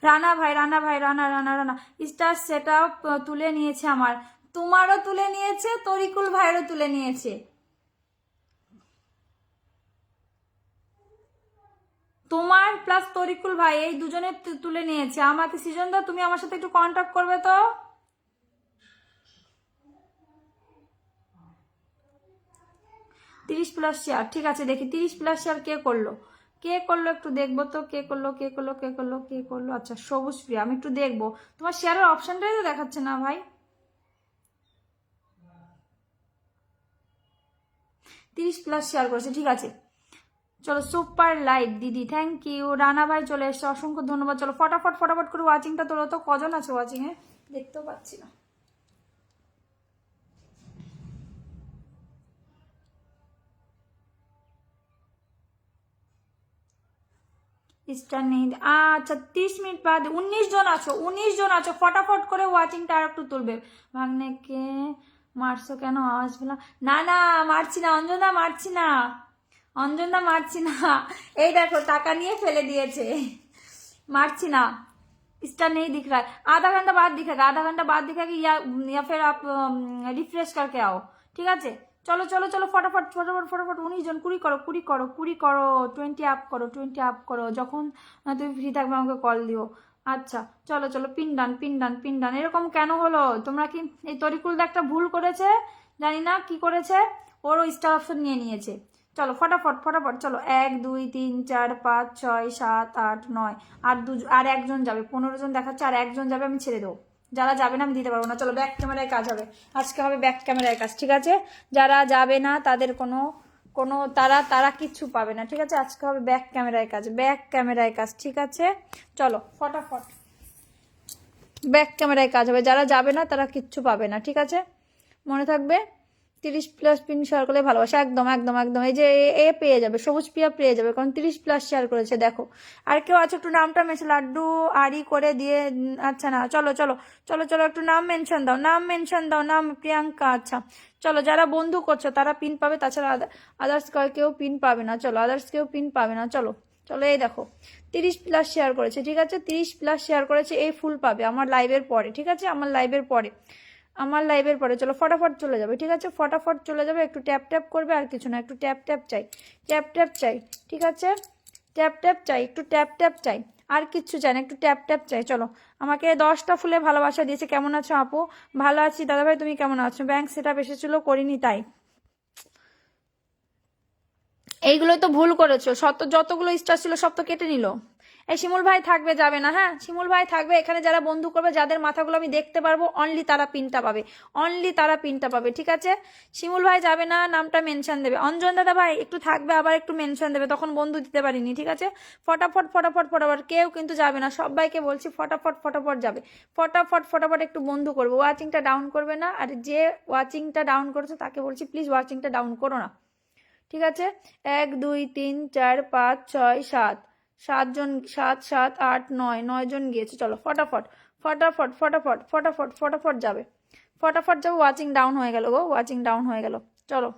রানা ভাই রানা স্টার সেট আপ তুলে নিয়েছে আমার, তোমারও তুলে নিয়েছে, তরিকুল ভাইয়েরও তুলে নিয়েছে। তোমার প্লাস তরিকুল ভাই এই দুজনে তুলে নিয়েছে আমাকে। সৃজন দা তুমি আমার সাথে একটু কন্ট্যাক্ট করবে তো। তিরিশ প্লাস শেয়ার, ঠিক আছে দেখি 30+ শেয়ার কে করলো একটু দেখবো তো, কে করলো। আচ্ছা সবুজ প্রিয়া, আমি একটু দেখবো, তোমার শেয়ারের অপশনটাই তো দেখাচ্ছে না ভাই। 30+ শেয়ার করেছে, ঠিক আছে চলো সুপার লাইট দিদি, থ্যাংক ইউ। রানা ভাই চলে এসছে, অসংখ্য ধন্যবাদ। চলো ফটাফট ফটাফট করে ওয়াচিংটা তোলো তো। কজন আছে ওয়াচিং এ দেখতেও পাচ্ছি না। স্টার নেই, আচ্ছা 30 মিনিট বাদ 19 জন আছো, 19 জন আছো, ফটাফট করে ওয়াচিংটা আর একটু তুলবে। ভাগ্নেকে মারছো কেন, আওয়াজ পেলাম না। না মারছি না অঞ্জনা, মারছি না অঞ্জনা, মারছি না। এই দেখো টাকা নিয়ে ফেলে দিয়েছে, मारছি না। स्टार नहीं दिख रहा है, आधा घंटा बाद दिखेगा, आधा घंटा बाद दिखेगा, या फिर आप रिफ्रेश करके आओ, ठीक है। चलो चलो चलो फटाफट फटाफट फटाफट 19 জন, 20 করো 20 করো 20 করো, 20 আপ করো 20 আপ করো, যখন তুমি ফ্রি থাকবে আমাকে কল দিও। আচ্ছা চলো চলো, পিনডান পিনডান পিনডান। এরকম কেন হলো? তোমরা কি এই তরিকুলদা একটা ভুল করেছে, জানি না কি করেছে, ওরও স্টার অপশন নিয়ে নিয়েছে। চলো ফটাফট ফটাফট চলো, 1 2 3 4 5 6 7 8 9, আর একজন যাবে, 15 জন দেখাচ্ছে, আর একজন যাবে, আমি ছেড়ে দেবো। যারা যাবে না আমি দিতে পারবো না। চলো ব্যাক ক্যামেরায় কাজ হবে, আজকে হবে ব্যাক ক্যামেরায় কাজ, ঠিক আছে। যারা যাবে না তাদের কোনো কোনো তারা তারা কিচ্ছু পাবে না, ঠিক আছে। আজকে হবে ব্যাক ক্যামেরায় কাজ, ব্যাক ক্যামেরায় কাজ, ঠিক আছে। চলো ফটাফট ব্যাক ক্যামেরায় কাজ হবে, যারা যাবে না তারা কিচ্ছু পাবে না, ঠিক আছে, মনে থাকবে। 30+ পিন শেয়ার করলে ভালোবাসা, একদম একদম একদম। এই যে এ পেয়ে যাবে, সবুজ পিয়া পেয়ে যাবে, কারণ 30+ শেয়ার করেছে। দেখো আর কেউ আছে একটু নামটা মেনশন, লাড্ডু আরি করে দিয়ে, আচ্ছা না, চলো চলো চলো চলো একটু নাম মেনশন দাও, নাম মেনশন দাও, নাম প্রিয়াঙ্কা, আচ্ছা চলো। যারা বন্ধু করছো তারা পিন পাবে, তাছাড়া আদার্স কেউ পিন পাবে না। চলো আদার্স কেউ পিন পাবে না। চলো চলো, এই দেখো 30+ শেয়ার করেছে, ঠিক আছে, 30+ শেয়ার করেছে, এই ফুল পাবে আমার লাইভের পরে, ঠিক আছে, আমার লাইভের পরে, আমার লাইভের পরে। চলো ফটাফট চলে যাবে, ঠিক আছে, ফটাফট চলে যাবে। একটু ট্যাপ ট্যাপ করবে, আর কিছু না, একটু ট্যাপ ট্যাপ চাই, ট্যাপ ট্যাপ চাই, ঠিক আছে, ট্যাপ ট্যাপ চাই, একটু ট্যাপ ট্যাপ চাই, আর কিচ্ছু চাই না, একটু ট্যাপ ট্যাপ চাই। চলো আমাকে 10টা ফুলে ভালোবাসা দিয়েছে। কেমন আছো আপু? ভালো আছি দাদাভাই, তুমি কেমন আছো? ব্যাংক সেটআপ এসেছিল, করিনি তাই। এইগুলোই তো ভুল করেছো, যতগুলো স্টার ছিল সব তো কেটে নিল। এই শিমুল ভাই থাকবে, যাবে না, হ্যাঁ শিমুল ভাই থাকবে এখানে। যারা বন্ধু করবে, যাদের মাথাগুলো আমি দেখতে পারবো, অনলি তারা পিনটা পাবে, অনলি তারা পিনটা পাবে, ঠিক আছে। শিমুল ভাই যাবে না, নামটা মেনশন দেবে। অঞ্জন দাদা ভাই একটু থাকবে, আবার একটু মেনশন দেবে, তখন বন্ধু দিতে পারিনি, ঠিক আছে। ফটাফট ফটাফট ফটাফট, কেউ কিন্তু যাবে না, সবাইকে বলছি ফটাফট ফটাফট যাবে, ফটাফট ফটাফট একটু বন্ধু করবে, ওয়াচিংটা ডাউন করবে না। আর যে ওয়াচিংটা ডাউন করেছে তাকে বলছি প্লিজ ওয়াচিংটা ডাউন করো না, ঠিক আছে। 1 2 3 4 5 6 7, 7 জন, 7 7 8 9, 9 জন গিয়েছে। চলো ফটাফট ফটাফট ফটাফট ফটাফট ফটাফট যাবে, ফটাফট যাবো। ওয়াচিং ডাউন হয়ে গেল গো, ওয়াচিং ডাউন হয়ে গেল। চলো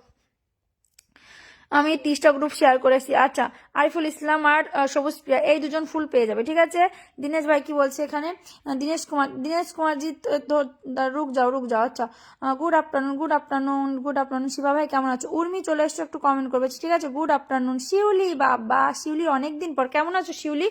আমি 30টা গ্রুপ শেয়ার করেছি। আচ্ছা আরিফুল ইসলাম আর সবুজ প্রিয়া, এই দুজন ফুল পেয়ে যাবে, ঠিক আছে। দীনেশ ভাই কি বলছে এখানে? দীনেশ কুমারজি, রুক যাও রুক যাও। আচ্ছা good afternoon, good afternoon, good afternoon. Shiva ভাই কেমন আছো? উর্মি চলে এসছো, একটু কমেন্ট করবে, ঠিক আছে। Good afternoon. শিউলি, বাবা শিউলি অনেকদিন পর, কেমন আছো শিউলি?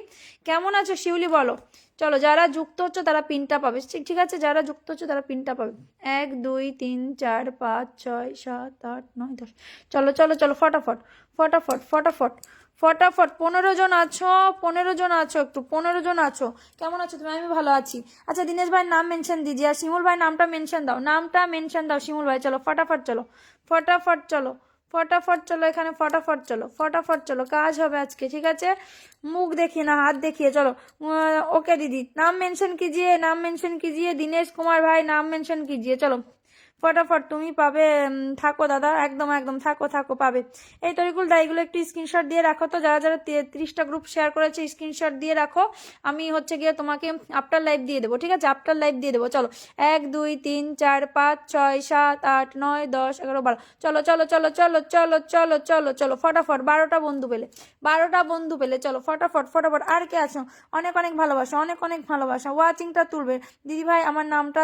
কেমন আছো শিউলি বলো। চলো যারা যুক্ত হচ্ছে তারা পিনটা পাবে, ঠিক আছে, যারা যুক্ত হচ্ছে তারা পিনটা পাবে। 1 2 3 4 5 6 7 8 9 10। চলো চলো চলো ফটাফট ফটাফট ফটাফট ফটাফট। 15 জন আছো, 15 জন আছো, একটু 15 জন আছো। কেমন আছো তুমি? আমি ভালো আছি। আচ্ছা দীনেশ ভাই নাম মেনশন দিজিয়ে, আর শিমুল ভাই নামটা মেনশন দাও, নামটা মেনশন দাও শিমুল ভাই। চলো ফটাফট চলো, ফটাফট চলো, ফটাফট চলো, এখানে ফটাফট চলো, ফটাফট চলো, কাজ হবে আজকে, ঠিক আছে। মুখ দেখিয়ে না, হাত দেখিয়ে চলো। ওকে दीदी नाम मेंशन कीजिए, नाम मेंशन कीजिए, दिनेश कुमार भाई नाम मेंशन कीजिए। चलो ফটাফট তুমি পাবে, থাকো দাদা, একদম একদম থাকো থাকো, পাবে। এই তরিকুল দা এগুলো একটু স্ক্রিনশট দিয়ে রাখো তো, যারা যারা 30টা গ্রুপ শেয়ার করেছে স্ক্রিনশট দিয়ে রাখো। আমি হচ্ছে গিয়ে তোমাকে আফটার লাইভ দিয়ে দেবো, ঠিক আছে, আফটার লাইভ দিয়ে দেবো। চলো 1 2 3 4 5 6 7 8 9 10 11 12। চলো চলো চলো চলো চলো চলো চলো চলো ফটাফট, 12টা বন্ধু পেলে, 12টা বন্ধু পেলে। চলো ফটাফট ফটাফট। আর কে আছো? অনেক অনেক ভালোবাসা, অনেক অনেক ভালোবাসা। ওয়াচিংটা তুলবে দিদি ভাই, আমার নামটা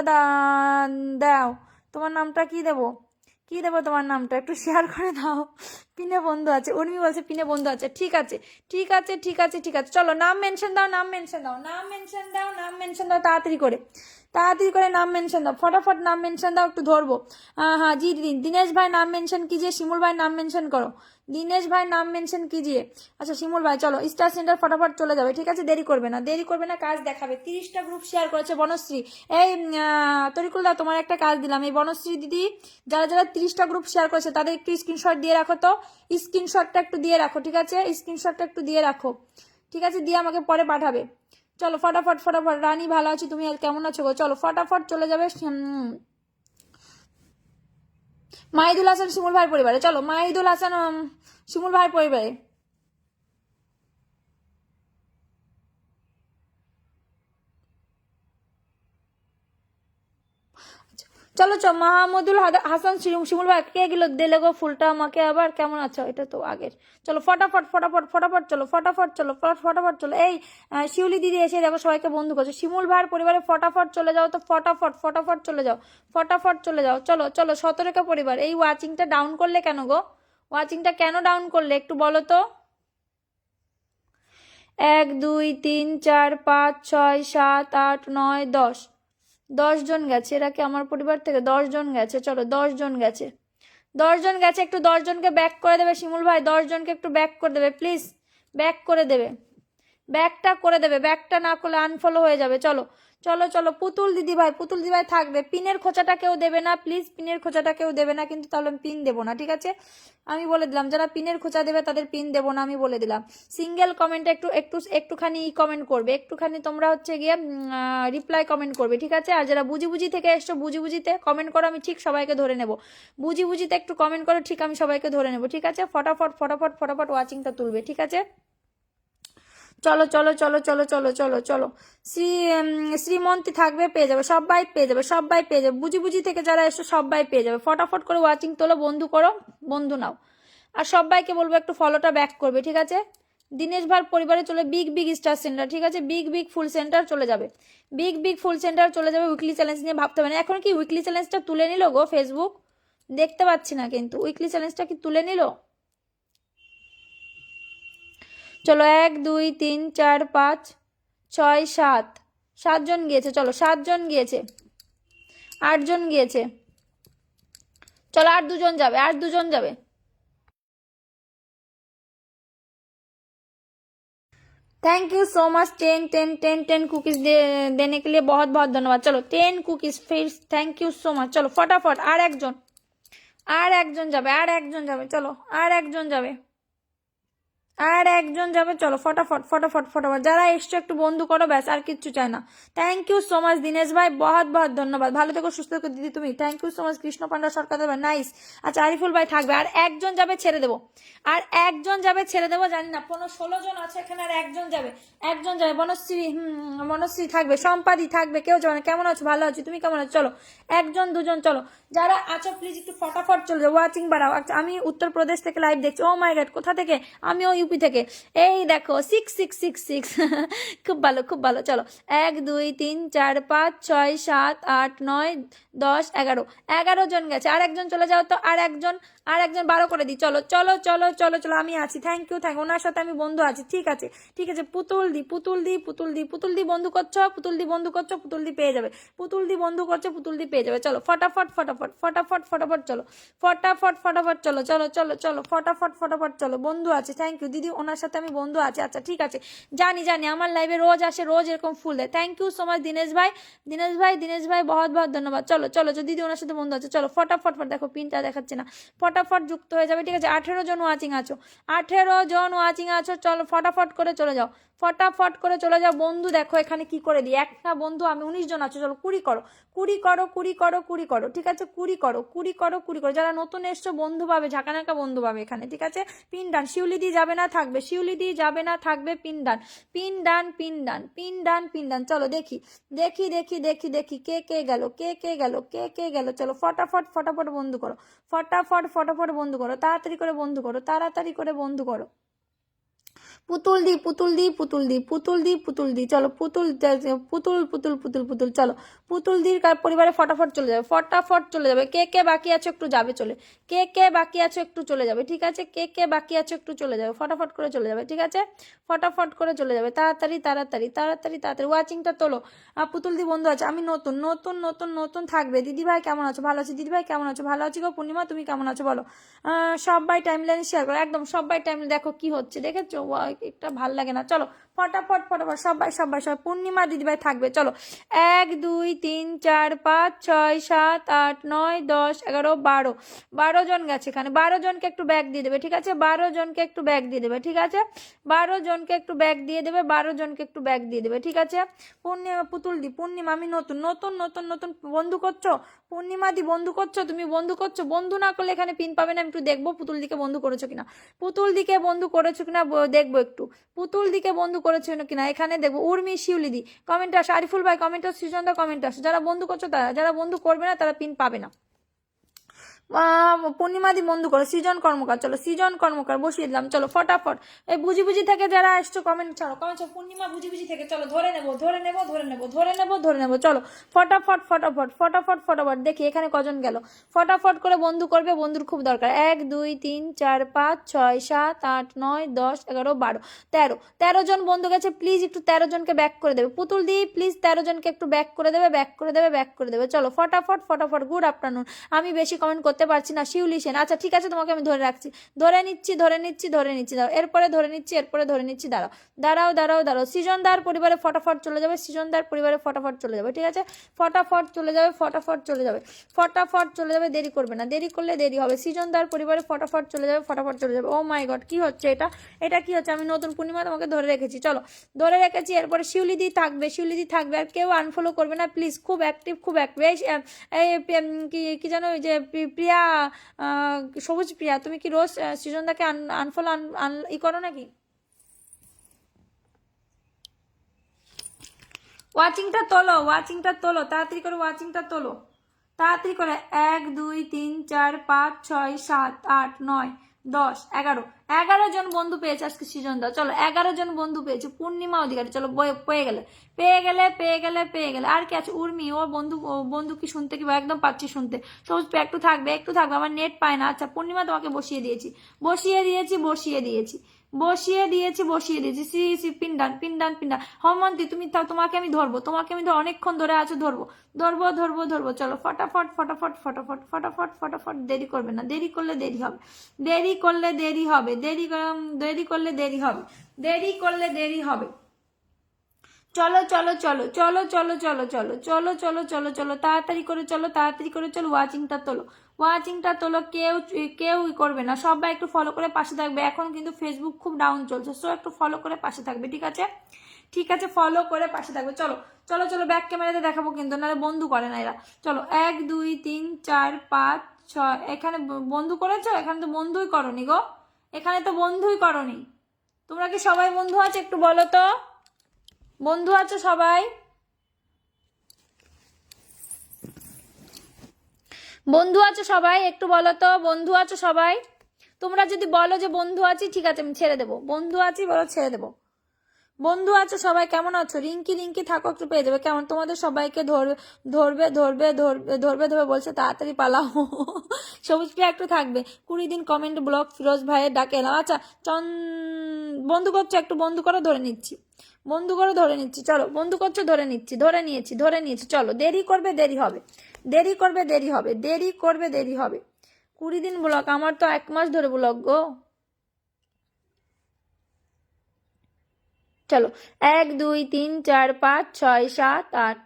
দাও, তোমার নামটা কি দেবো, কি দেবো তোমার নামটা, একটু শেয়ার করে দাও। পিনে বন্ধু আছে, উর্মি বলছে পিনে বন্ধু আছে, ঠিক আছে ঠিক আছে ঠিক আছে ঠিক আছে। চলো নাম মেনশন দাও, নাম মেনশন দাও, নাম মেনশন দাও, নাম মেনশন দাও তাড়াতাড়ি করে। তাড়াতাড়ি করে নাম মেনশন দাও, ফটাফট নাম মেনশন দাও, একটু ধরবো। हाँ जी दिनेश भाई नाम मेंशन कीजिए, शिमुल भाई नाम मेंशन करो, दिनेश भाई नाम मेंशन कीजिए। अच्छा শিমুল ভাই চলো স্টার সেন্টার ফটাফট চলে যাবে, ঠিক আছে? দেরি করবে না, দেরি করবে না, কাজ দেখাবে। 30টা গ্রুপ শেয়ার করেছে বনশ্রী। এই তরিকুল দা তোমার একটা কাজ দিলাম, এই বনশ্রী দিদি যারা যারা 30টা গ্রুপ শেয়ার করেছে তাদের একটু স্ক্রিনশট দিয়ে রাখো তো, স্ক্রিনশটটা একটু দিয়ে রাখো, ঠিক আছে? স্ক্রিনশটটা একটু দিয়ে রাখো, ঠিক আছে? দিয়ে আমাকে পরে পাঠাবে। চলো ফটাফট ফটাফট। রানী ভালো আছি, তুমি কেমন আছো গো? চলো ফটাফট চলে যাবে। মাহিদুল হাসান শিমুল ভাইয়ের পরিবারে, চলো মাহিদুল হাসান শিমুল ভাইয়ের পরিবারে। চলো চলো মাহমুদুল হাসান শিমুল ভাই কে গেল দিলে গো ফুলটা আমাকে আবার, কেমন আছো? এটা তো আগের। চলো ফটাফট ফটাফট ফটাফট চলো, ফটাফট চলো, ফটাফট চলো। এই শিউলি দিদি এসে দেখো সবাইকে বন্ধু করছে। শিমুল ভাইয়ের পরিবারে ফটাফট চলে যাও তো, ফটাফট ফটাফট চলে যাও, ফটাফট চলে যাও। চলো চলো 17টা পরিবার। এই ওয়াচিংটা ডাউন করলে কেন গো? ওয়াচিংটা কেন ডাউন করলে একটু বলো তো। 1 2 3 4 5 6 7 8 9 10, 10 জন গেছে। এরা কি আমার পরিবার থেকে? 10 জন গেছে, চলো 10 জন গেছে, 10 জন গেছে। একটু 10 জনকে ব্যাক করে দেবে শিমুল ভাই, 10 জনকে একটু ব্যাক করে দেবে প্লিজ, ব্যাক করে দেবে, ব্যাকটা করে দেবে, ব্যাকটা না করলে আনফলো হয়ে যাবে। চলো চলো চলো পুতুল দিদি ভাই, পুতুল দিদি ভাই থাকবে। পিনের খোঁচাটা কেউ দেবে না প্লিজ, পিনের খোঁচাটা কেউ দেবে না কিন্তু, তাহলে আমি পিন দেবো না, ঠিক আছে? আমি বলে দিলাম যারা পিনের খোঁচা দেবে তাদের পিন দেবো না, আমি বলে দিলাম। সিঙ্গেল কমেন্টে একটু একটু একটুখানি কমেন্ট করবে, একটুখানি তোমরা হচ্ছে গিয়ে রিপ্লাই কমেন্ট করবে, ঠিক আছে? আর যারা বুঝি বুঝি থেকে এসছো, বুঝি বুঝিতে কমেন্ট করো, আমি ঠিক সবাইকে ধরে নেবো। বুঝি বুঝিতে একটু কমেন্ট করো, ঠিক আমি সবাইকে ধরে নেবো, ঠিক আছে? ফটাফট ফটাফট ফটাফট ওয়াচিংটা তুলবে, ঠিক আছে? চলো চলো চলো চলো চলো চলো চলো। শ্রীমন্তী থাকবে, পেয়ে যাবে, সবাই পেয়ে যাবে, সবাই পেয়ে যাবে। বুঝি বুঝি থেকে যারা এসো সবাই পেয়ে যাবে। ফটাফট করে ওয়াচিং তোলো, বন্ধু করো, বন্ধু নাও। আর সবাইকে বলবো একটু ফলোটা ব্যাক করবে, ঠিক আছে? দিনেশ ভার পরিবারে চলে বিগ বিগ স্টার সেন্টার, ঠিক আছে? বিগ বিগ ফুল সেন্টার চলে যাবে, বিগ বিগ ফুল সেন্টার চলে যাবে। উইকলি চ্যালেঞ্জ নিয়ে ভাবতে হবে না। এখন কি উইকলি চ্যালেঞ্জটা তুলে নিল গো ফেসবুক? দেখতে পাচ্ছি না কিন্তু, উইকলি চ্যালেঞ্জটা কি তুলে নিল? চলো 1 2 3 4 5 6 7, 7 জন গিয়েছে, চলো 7 জন গিয়েছে, 8 জন গিয়েছে, চলো আর 2 জন যাবে, আর 2 জন যাবে। Thank you so much 10 cookies देने के लिए बहुत बहुत धन्यवाद। चलो 10 कुकीज फिर, थैंक यू सो मच। चलो फटाफट আর একজন, আর একজন যাবে, আর একজন যাবে, চলো আর একজন যাবে, আর একজন যাবে। চলো ফটাফট ফটাফট ফটাফট যারা এসছো একটু বন্ধু করো, ব্যাস আর কিচ্ছু চাই না। Thank you so much Dinesh ভাই, বহুত বহুত ধন্যবাদ। ভালো থেকো, সুস্থ থেকো দিদি তুমি। Thank you so much Krishna Panda Sarkar, nice. আচ্ছা আরিফুল ভাই থাকবে, আর একজন যাবে ছেড়ে দেবো, আর একজন যাবে ছেড়ে দেবো। জানি না 16 জন আছে এখানে, আর একজন যাবে, একজন যাবে। বনশ্রী বনশ্রী থাকবে, সম্পাদি থাকবে, কেউ যাবে না। কেমন আছো? ভালো আছি, তুমি কেমন আছো? চলো 1 2 জন চলো, যারা আছো প্লিজ একটু ফটাফট চলে যাও, ওয়াচিং বাড়াও। আচ্ছা আমি উত্তরপ্রদেশ থেকে লাইভ দেখছি। ও মাই গড, কোথা থেকে? আমিও ইউপি থেকে। এই দেখো 6666 খুব ভালো খুব ভালো। চলো 1 2 3 4 5 6 7 8 9 10 11, 11 জন গেছে। আর একজন চলে যাও তো, আর একজন, আর একজন 12 করে দিই। চলো চলো চলো চলো চলো, আমি আছি। থ্যাংক ইউ থ্যাংক, ওনার সাথে আমি বন্ধু আছি, ঠিক আছে ঠিক আছে। পুতুল দি পুতুল দি পুতুল দি পুতুল দি বন্ধু করছো, পুতুল দি বন্ধু করছো, পুতুল দি পেয়ে যাবে, পুতুল দি বন্ধু করছো, পুতুল দি পেয়ে যাবে। চলো ফটাফট ফটাফট ফটাফট ফটাফট চলো, ফটাফট ফটাফট চলো চলো চলো চলো, ফটাফট ফটাফট চলো। বন্ধু আছে, থ্যাংক ইউ দিদি, ওনার সাথে আমি বন্ধু আছি। আচ্ছা ঠিক আছে, জানি জানি আমার লাইভে রোজ আসে, রোজ এরকম ফুল দেয়। Thank you so much Dinesh ভাই, দিনেশ ভাই, দিনেশ ভাই বহুত বহুত ধন্যবাদ। চলো চলো দিদি ওনার সাথে বন্ধু আছে। চলো ফটাফট ফট, দেখো পিনটা দেখাচ্ছে না, ফটাফট যুক্ত হয়ে যাবে, ঠিক আছে? 18 জন ওয়াচিং আছো, 18 জন ওয়াচিং আছো। চলো ফটাফট করে চলে যাও, ফটাফট করে চলে যাও। বন্ধু দেখো এখানে কি করে দিই, একটা বন্ধু আমি 19 জন আছো। চলো 20 করো, 20 করো, 20 করো, 20 করো, ঠিক আছে? 20 করো, 20 করো, 20 করো। যারা নতুন এসছো বন্ধু পাবে, ঝাঁকানাকা বন্ধু পাবে এখানে, ঠিক আছে? পিন ডান, শিউলি দি যাবে না থাকবে, শিউলি দি যাবে না থাকবে। পিন ডান পিন ডান পিন ডান পিন ডান পিন ডান। চলো দেখি দেখি দেখি দেখি দেখি কে কে গেল, কে কে গেল, কে কে গেল। চলো ফটাফট ফটাফট বন্ধু করো, ফটাফট ফটাফট বন্ধু করো, তাড়াতাড়ি করে বন্ধু করো, তাড়াতাড়ি করে বন্ধু করো। পুতুল দি পুতুল দি পুতুল দি পুতুল দি পুতুল দি চলো পুতুল পুতুল পুতুল পুতুল পুতুল চলো পুতুল দির পরিবারে ফটাফট চলে যাবে, ফটাফট চলে যাবে। কে কে বাকি আছো একটু যাবে চলে, কে কে বাকি আছো একটু চলে যাবে, ঠিক আছে? কে কে বাকি আছো একটু চলে যাবে, ফটাফট করে চলে যাবে, ঠিক আছে? ফটাফট করে চলে যাবে, তাড়াতাড়ি তাড়াতাড়ি তাড়াতাড়ি তাড়াতাড়ি। ওয়াচিংটা তোলো। পুতুল দি বন্ধু আছে, আমি নতুন নতুন নতুন নতুন থাকবে। দিদিভাই কেমন আছো? ভালো আছি। দিদিভাই কেমন আছো? ভালো আছি গো। পূর্ণিমা তুমি কেমন আছো বলো? সবাই টাইমলাইন শেয়ার করো, একদম সবাই টাইমলাইন। দেখো কি হচ্ছে দেখেছো, একটা ভাল লাগে না। চলো ফটাফট ফটাফট সবাই সবাই সবাই। পূর্ণিমা দিদিভাই থাকবে, চলো 1 2 3 4 5 6 7 8 9 10 11 12 12 জন গেছে এখানে। 12 জনকে একটু ব্যাগ দিয়ে দেবে, ঠিক আছে? 12 জনকে একটু ব্যাগ দিয়ে দেবে, ঠিক আছে? 12 জনকে একটু ব্যাগ দিয়ে দেবে, 12 জনকে একটু ব্যাগ দিয়ে দেবে, ঠিক আছে? পূর্ণিমা পুতুল দি, পূর্ণিমা আমি নতুন নতুন নতুন নতুন বন্ধু করছো। পূর্ণিমা দি বন্ধু করছো, তুমি বন্ধু করছো। বন্ধু না করলে এখানে পিন পাবে না। আমি একটু দেখবো পুতুল দিকে বন্ধু করেছো কিনা, পুতুল দিকে বন্ধু করেছো কিনা দেখবো একটু। পুতুল দিকে বন্ধু করেছো কিনা এখানে দেখবো। উর্মি শিউলি দি কমেন্ট আসো, আরিফুল ভাই কমেন্ট আসো, সৃজনদা কমেন্ট আসো। যারা বন্ধু করছো তারা, যারা বন্ধু করবে না তারা পিন পাবে না। পূর্ণিমা দি বন্ধু করো। সৃজন কর্মকার, চলো সৃজন কর্মকার বসিয়ে দিলাম। চলো ফটাফট এই বুঝি বুঝি থেকে যারা আসছো কমেন্ট ছাড়ো, কমেন্ট ছাড়ো। পূর্ণিমা বুঝি বুঝি থেকে চলো, ধরে নেবো ধরে নেবো ধরে নেবো ধরে নেবো ধরে নেবো। চলো ফটাফট ফটাফট ফটাফট ফটাফট। দেখি এখানে কজন গেল। ফটাফট করে বন্ধু করবে, বন্ধুর খুব দরকার। 1 2 3 4 5 6 7 8 9 10 11 12 13 13 জন বন্ধু গেছে। প্লিজ একটু 13 জনকে ব্যাক করে দেবে। পুতুল দি প্লিজ 13 জনকে একটু ব্যাক করে দেবে, ব্যাক করে দেবে, ব্যাক করে দেবে। চলো ফটাফট ফটাফট। Good afternoon. আমি বেশি কমেন্ট করতে পারছি না। শিউলি সেন, আচ্ছা ঠিক আছে, তোমাকে আমি ধরে রাখছি। ধরে নিচ্ছি ধরে নিচ্ছি ধরে নিচ্ছি, দাঁড়াও। এরপরে ধরে নিচ্ছি, এরপরে ধরে নিচ্ছি, দাঁড়াও দাঁড়াও দাঁড়াও দাঁড়াও। সৃজনদার পরিবারে ফটাফট চলে যাবে, সৃজনদার পরিবারে ফটাফট চলে যাবে, ঠিক আছে? ফটাফট চলে যাবে, ফটাফট চলে যাবে, ফটাফট চলে যাবে। দেরি করবে না, দেরি করলে দেরি হবে। সৃজনদার পরিবারে ফটাফট চলে যাবে, ফটাফট চলে যাবে। ও মাই গড, কি হচ্ছে এটা? এটা কি হচ্ছে? আমি নতুন পূর্ণিমা তোমাকে ধরে রেখেছি, চলো ধরে রেখেছি। এরপরে শিউলিদি থাকবে, শিউলিদি থাকবে। আর কেউ আনফলো করবে না প্লিজ, খুব অ্যাক্টিভ খুব অ্যাক্টিভ। এই কি জানো ওই যে প্রিয়া, সবুজ প্রিয়া, তুমি কি রোজ সৃজনদাকে আনফলো ই করো নাকি? ওয়াচিংটা তোলো, ওয়াচিংটা তোলো, তাড়াতাড়ি করে ওয়াচিংটা তোলো, তাড়াতাড়ি করে। 1 2 3 4 5 6 7 8 9 10 11 11 জন বন্ধু পেয়েছে আজকে সৃজনদা। চলো 11 জন বন্ধু পেয়েছে। পূর্ণিমা অধিকারী, চলো পেয়ে গেলে পেয়ে গেলে পেয়ে গেলে পেয়ে গেলে। আর কি আছে? উর্মি, ও বন্ধু, ও বন্ধু কি শুনতে কি একদম পাচ্ছি শুনতে। সবুজ একটু থাকবে, একটু থাকবে, আমার নেট পায় না। আচ্ছা পূর্ণিমা তোমাকে বসিয়ে দিয়েছি, বসিয়ে দিয়েছি বসিয়ে দিয়েছি বসিয়ে দিয়েছি বসিয়ে দিয়েছি। C C পিন্ডান পিন্ডান পিন্ডান। হমন্তি তুমি তোমাকে আমি ধরবো, তোমাকে আমি অনেকক্ষণ ধরে আছো, ধরবো ধরবো ধরবো ধরবো। চলো ফটাফট ফটাফট ফটাফট ফটাফট ফটাফট। দেরি করবে না, দেরি করলে দেরি হবে, দেরি করলে দেরি হবে, দেরি করলে দেরি হবে, দেরি করলে দেরি হবে। চলো চলো চলো চলো চলো চলো চলো চলো চলো চলো চলো, তাড়াতাড়ি করে চলো, তাড়াতাড়ি করে চলো। ওয়াচিংটা তোলো, ওয়াচিংটা তোলো। কেউ কেউ করবে না, সবাই একটু ফলো করে পাশে থাকবে। এখন কিন্তু ফেসবুক খুব ডাউন চলছে, সো একটু ফলো করে পাশে থাকবে, ঠিক আছে? ঠিক আছে, ফলো করে পাশে থাকবে। চলো চলো চলো, ব্যাক ক্যামেরাতে দেখাবো কিন্তু, নাহলে বন্ধু করে না এরা। চলো 1 2 3 4 5 6। এখানে বন্ধু করেছো? এখানে তো বন্ধুই করনি গো, এখানে তো বন্ধুই করনি। তোমরা কি সবাই বন্ধু আছে একটু বলো তো? বন্ধু আছো সবাই? বন্ধু আছো সবাই একটু বলো তো, বন্ধু আছো সবাই? তোমরা যদি বলো যে বন্ধু আছি, ঠিক আছে আমি ছেড়ে দেবো। বন্ধু আছি বলো, ছেড়ে দেবো। বন্ধু আছো সবাই? কেমন আছো? রিঙ্কি রিঙ্কি থাকো, একটু পেয়ে যাবে। কেমন তোমাদের সবাইকে ধরবে ধরবে ধরবে ধরবে ধরবে ধরবে বলছে, তাড়াতাড়ি পালাও। সবুজ প্রিয়া একটু থাকবে। 20 দিন কমেন্ট ব্লক, ফিরোজ ভাইয়ের ডাকে এলাম। আচ্ছা বন্ধু করছো, একটু বন্ধু করো, ধরে নিচ্ছি, বন্ধু করো ধরে নিচ্ছি। চলো বন্ধু করছো, ধরে নিচ্ছি, ধরে নিয়েছি ধরে নিয়েছি। চলো দেরি করবে দেরি হবে, দেরি করবে দেরি হবে, দেরি করবে দেরি হবে। 20 দিন ব্লক, আমার তো 1 মাস ধরে ব্লক গো। চলো 1 2 3 4 5 6 7 8।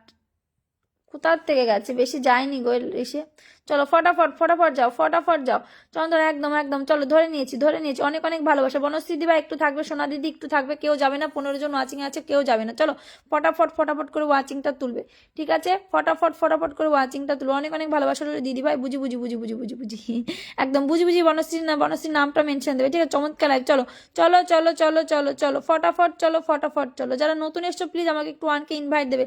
কোথার থেকে গেছে, বেশি যায়নি গো এসে। চলো ফটাফট ফটাফট যাও, ফটাফট যাও। চন্দন একদম একদম, চলো ধরে নিয়েছি ধরে নিয়েছি। অনেক অনেক ভালোবাসা। বনশ্রী দিবা একটু থাকবে, সোনা দিদি একটু থাকবে, কেউ যাবে না। 15 জন ওয়াচিং আছে, কেউ যাবে না। চলো ফটাফট ফটাফট করে ওয়াচিংটা তুলবে, ঠিক আছে? ফটাফট ফটাফট করে ওয়াচিংটা তুলবে। অনেক অনেক ভালোবাসা দিদি ভাই। বুঝি বুঝি বুঝি বুঝি বুঝি বুঝি, একদম বুঝি বুঝি। বনশ্রী না, বনশ্রীর নামটা মেনশন দেবে, ঠিক আছে? চমৎকার লাগে। চলো চলো চলো চলো চলো চলো ফটাফট চলো, ফটাফট চলো। যারা নতুন এসছো প্লিজ আমাকে একটু ওয়ানকে ইনভাইট দেবে।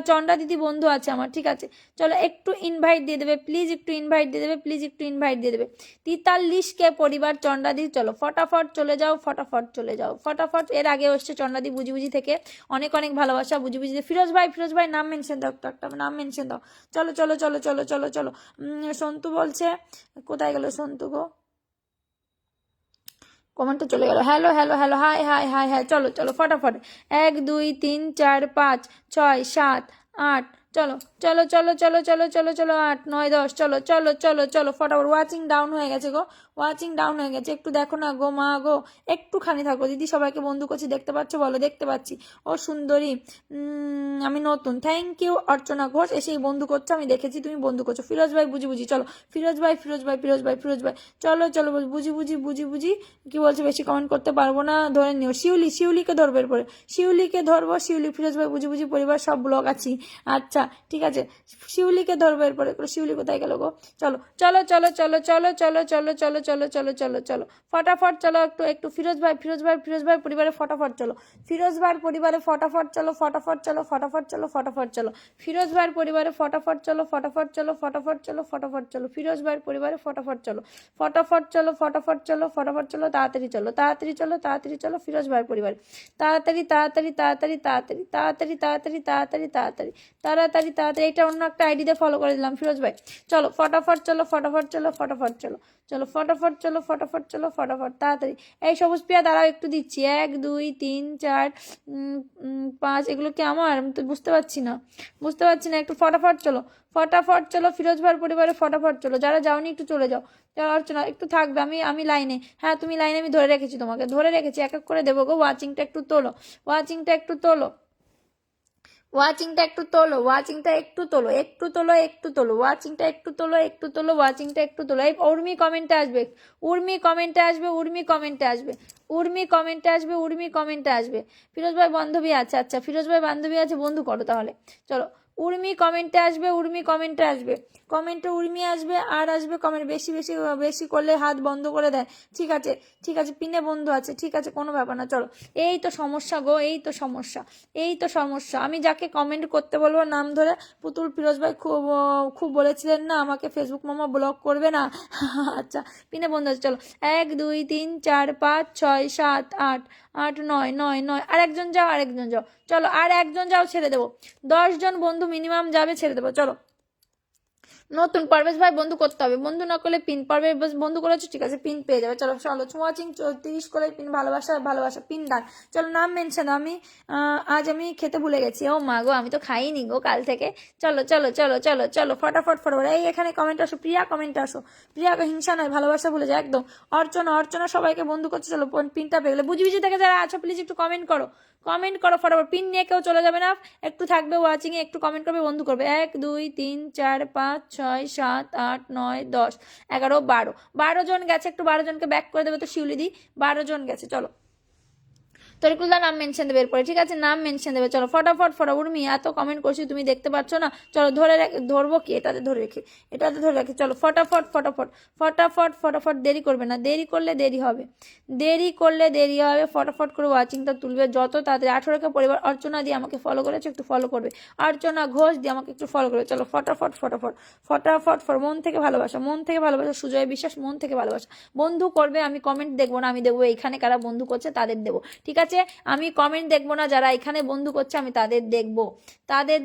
চন্দ্রা দিদি বন্ধু আছে আমার, ঠিক আছে? চলো একটু ইনভাইট দিয়ে দেবে প্লিজ, প্লিজ একটু ইনভাইট দিয়ে দেবে, প্লিজ একটু ইনভাইট দিয়ে দেবে। 43কে পরিবার চন্ডাদি, চলো ফটাফট চলে যাও, ফটাফট চলে যাও, ফটাফট। এর আগে এসছে চন্ডাদি বুঝি বুঝি থেকে, অনেক অনেক ভালোবাসা বুঝি বুঝি। ফিরোজ ভাই নাম মেনশন দাও, একটা নাম মেনশন দাও। চলো চলো চলো চলো চলো চলো। সন্তু বলছে, কোথায় গেল সন্তু গো, কমেন্টে চলে গেল। Hello hello hello, high high high high, চলো চলো ফটাফট। 1 2 3 4 5 6 7 8, চলো চলো চলো চলো চলো চলো চলো, 8 9 10, চলো চলো চলো চলো ফটাফট। ওয়াচিং ডাউন হয়ে গেছে গো, ওয়াচিং ডাউন হয়ে গেছে, একটু দেখো না গো মা গো, একটুখানি থাকো। দিদি সবাইকে বন্ধু করছি, দেখতে পাচ্ছ বলো? দেখতে পাচ্ছি। ও সুন্দরী, আমি নতুন, থ্যাংক ইউ। অর্চনা ঘোষ এসেই বন্ধু করছো, আমি দেখেছি তুমি বন্ধু করছো। ফিরোজ ভাই বুঝি বুঝি, চলো ফিরোজ ভাই চলো চলো বুঝি বুঝি কি বলছে, বেশি কমেন্ট করতে পারবো না, ধরে নিও। শিউলিকে ধরবে এরপরে, শিউলিকে ধরবো, শিউলি। ফিরোজ ভাই বুঝি বুঝি পরিবার সব ব্লগ আছি, আচ্ছা ঠিক আছে, শিউলিকে ধরবো এরপরে। শিউলি কোথায় গেল গো? চলো চলো চলো চলো চলো চলো চলো চলো চলো চলো চলো চলো ফটাফট চলো। একটু একটু ফিরোজ ভাই পরিবারে ফটাফট চলো, ফিরোজ ভাইয়ের পরিবারে ফটাফট চলো, ফটাফট চলো, ফটাফট চলো, ফটাফট চলো। ফিরোজ ভাইয়ের পরিবারে ফটাফট চলো, ফটাফট চলো, ফটাফট চলো, ফটাফট চলো। ফিরোজ ভাইয়ের পরিবারে ফটাফট চলো, ফটাফট চলো, ফটাফট চলো, ফটাফট চলো। তাড়াতাড়ি চলো, তাড়াতাড়ি চলো, তাড়াতাড়ি চলো ফিরোজ ভাইয়ের পরিবারে। তাড়াতাড়ি তাড়াতাড়ি তাড়াতাড়ি তাড়াতাড়ি তাড়াতাড়ি তাড়াতাড়ি তাড়াতাড়ি তাড়াতাড়ি তাড়াতাড়ি তাড়াতাড়ি। এটা অন্য একটা আইডিতে ফলো করে দিলাম ফিরোজ ভাই। চলো ফটাফট চলো, ফটাফট চলো, ফটাফট চলো, চলো ফটাফট চলো, ফটাফট চলো, ফটাফট তাড়াতাড়ি। এই সবুজ প্রিয়া দাঁড়াও একটু দিচ্ছি, 1 2 3 4 5, এগুলো কি আমার? আমি তো বুঝতে পারছি না, একটু ফটাফট চলো, ফটাফট চলো ফিরোজ ভাইয়ের পরিবারে ফটাফট চলো। যারা যাওনি একটু চলে যাও, অর্চনা একটু থাকবে, আমি লাইনে, হ্যাঁ তুমি লাইনে, আমি ধরে রেখেছি তোমাকে, ধরে রেখেছি, এক এক করে দেবো গো। ওয়াচিংটা একটু তোলো, ওয়াচিংটা একটু তোলো, ওয়াচিংটা একটু তোলো, ওয়াচিংটা একটু তোলো, একটু তোলো, একটু তোলো, ওয়াচিংটা একটু তোলো, একটু তোলো, ওয়াচিংটা একটু তোলো। এই উর্মি কমেন্টে আসবে, উর্মি কমেন্টে আসবে, উর্মি কমেন্টে আসবে, উর্মি কমেন্টে আসবে, উর্মি কমেন্টে আসবে। ফিরোজ ভাই বান্ধবী আছে, আচ্ছা ফিরোজ ভাই বান্ধবী আছে, বন্ধু করো তাহলে। চলো উর্মি কমেন্টে আসবে, উর্মি কমেন্টে আসবে, কমেন্টে উর্মি আসবে, আর আসবে কমেন্ট। বেশি বেশি বেশি করলে হাত বন্ধ করে দেয়। ঠিক আছে ঠিক আছে, পিনে বন্ধু আছে, ঠিক আছে কোনো ব্যাপার না। চলো, এই তো সমস্যা গো, এই তো সমস্যা, এই তো সমস্যা। আমি যাকে কমেন্ট করতে বলবো নাম ধরে, পুতুল ফিরোজ ভাই খুব খুব বলেছিলেন না আমাকে ফেসবুক মামা ব্লক করবে না। আচ্ছা পিনে বন্ধু আছে, চলো 1 2 3 4 5 6 7 8 8 9 9 9, আর একজন যাও, আরেকজন যাও, চলো আর একজন যাও, ছেড়ে দেবো। 10 জন বন্ধু মিনিমাম যাবে, ছেড়ে দেবো। চলো নতুন পারভেজ ভাই বন্ধু করতে হবে, বন্ধু না করলে পিন। পারভেজ বন্ধু করেছো, ঠিক আছে পিন পেয়ে যাবে। চলো চলো ওয়াচিং 30 করে পিন, ভালোবাসা ভালোবাসা পিন দান। চলো নাম মেনশন, আমি আজ আমি খেতে ভুলে গেছি, ও মা গো আমি তো খাইনি গো কাল থেকে। চলো চলো চলো চলো চলো ফটাফট ফটাফট। এই এখানে কমেন্ট আসো, প্রিয়া কমেন্টে আসো, প্রিয়া হিংসা নয় ভালোবাসা ভুলে যায় একদম। অর্চনা সবাইকে বন্ধু করছে, চলো পিনটা পেয়ে গেলে। বুঝি বুঝি থেকে যারা আছো প্লিজ একটু কমেন্ট করো, কমেন্ট করো ফটাফট। পিন নিয়ে কেউ চলে যাবে না, একটু থাকবে ওয়াচিং এ, একটু কমেন্ট করবে, বন্ধু করবে। 1 2 3 4 5 6 7 8 9 10 11 12, 12 জন গেছে, একটু 12 জনকে ব্যাক করে দেবে তো শিউলি দি। 12 জন গেছে, চলো তরিকুলদা নাম মেনশন দেবে এরপরে, ঠিক আছে নাম মেনশন দেবে। চলো ফটাফট উর্মি এত কমেন্ট করছি তুমি দেখতে পাচ্ছ না, চলো ধরবো কি, এটাতে ধরে রেখে, এটাতে ধরে রাখি। চলো ফটাফট ফটাফট ফটাফট ফটাফট, দেরি করবে না, দেরি করলে দেরি হবে, দেরি করলে দেরি হবে। ফটাফট করে ওয়াচিংটা তুলবে যত তাড়াতাড়ি। 18কে পরিবার। অর্চনা দিয়ে আমাকে ফলো করেছে, একটু ফলো করবে। অর্চনা ঘোষ দিয়ে আমাকে একটু ফলো করবে। চলো ফটাফট ফটাফট ফটাফট মন থেকে ভালোবাসা, মন থেকে ভালোবাসা। সুজয় বিশ্বাস মন থেকে ভালোবাসা, বন্ধু করবে। আমি কমেন্ট দেখবো না, আমি দেখবো এইখানে কারা বন্ধু করছে তাদের দেবো, ঠিক আছে? আমি কমেন্ট দেখবো না, যারা এখানে বন্ধু করছে আমি তাদের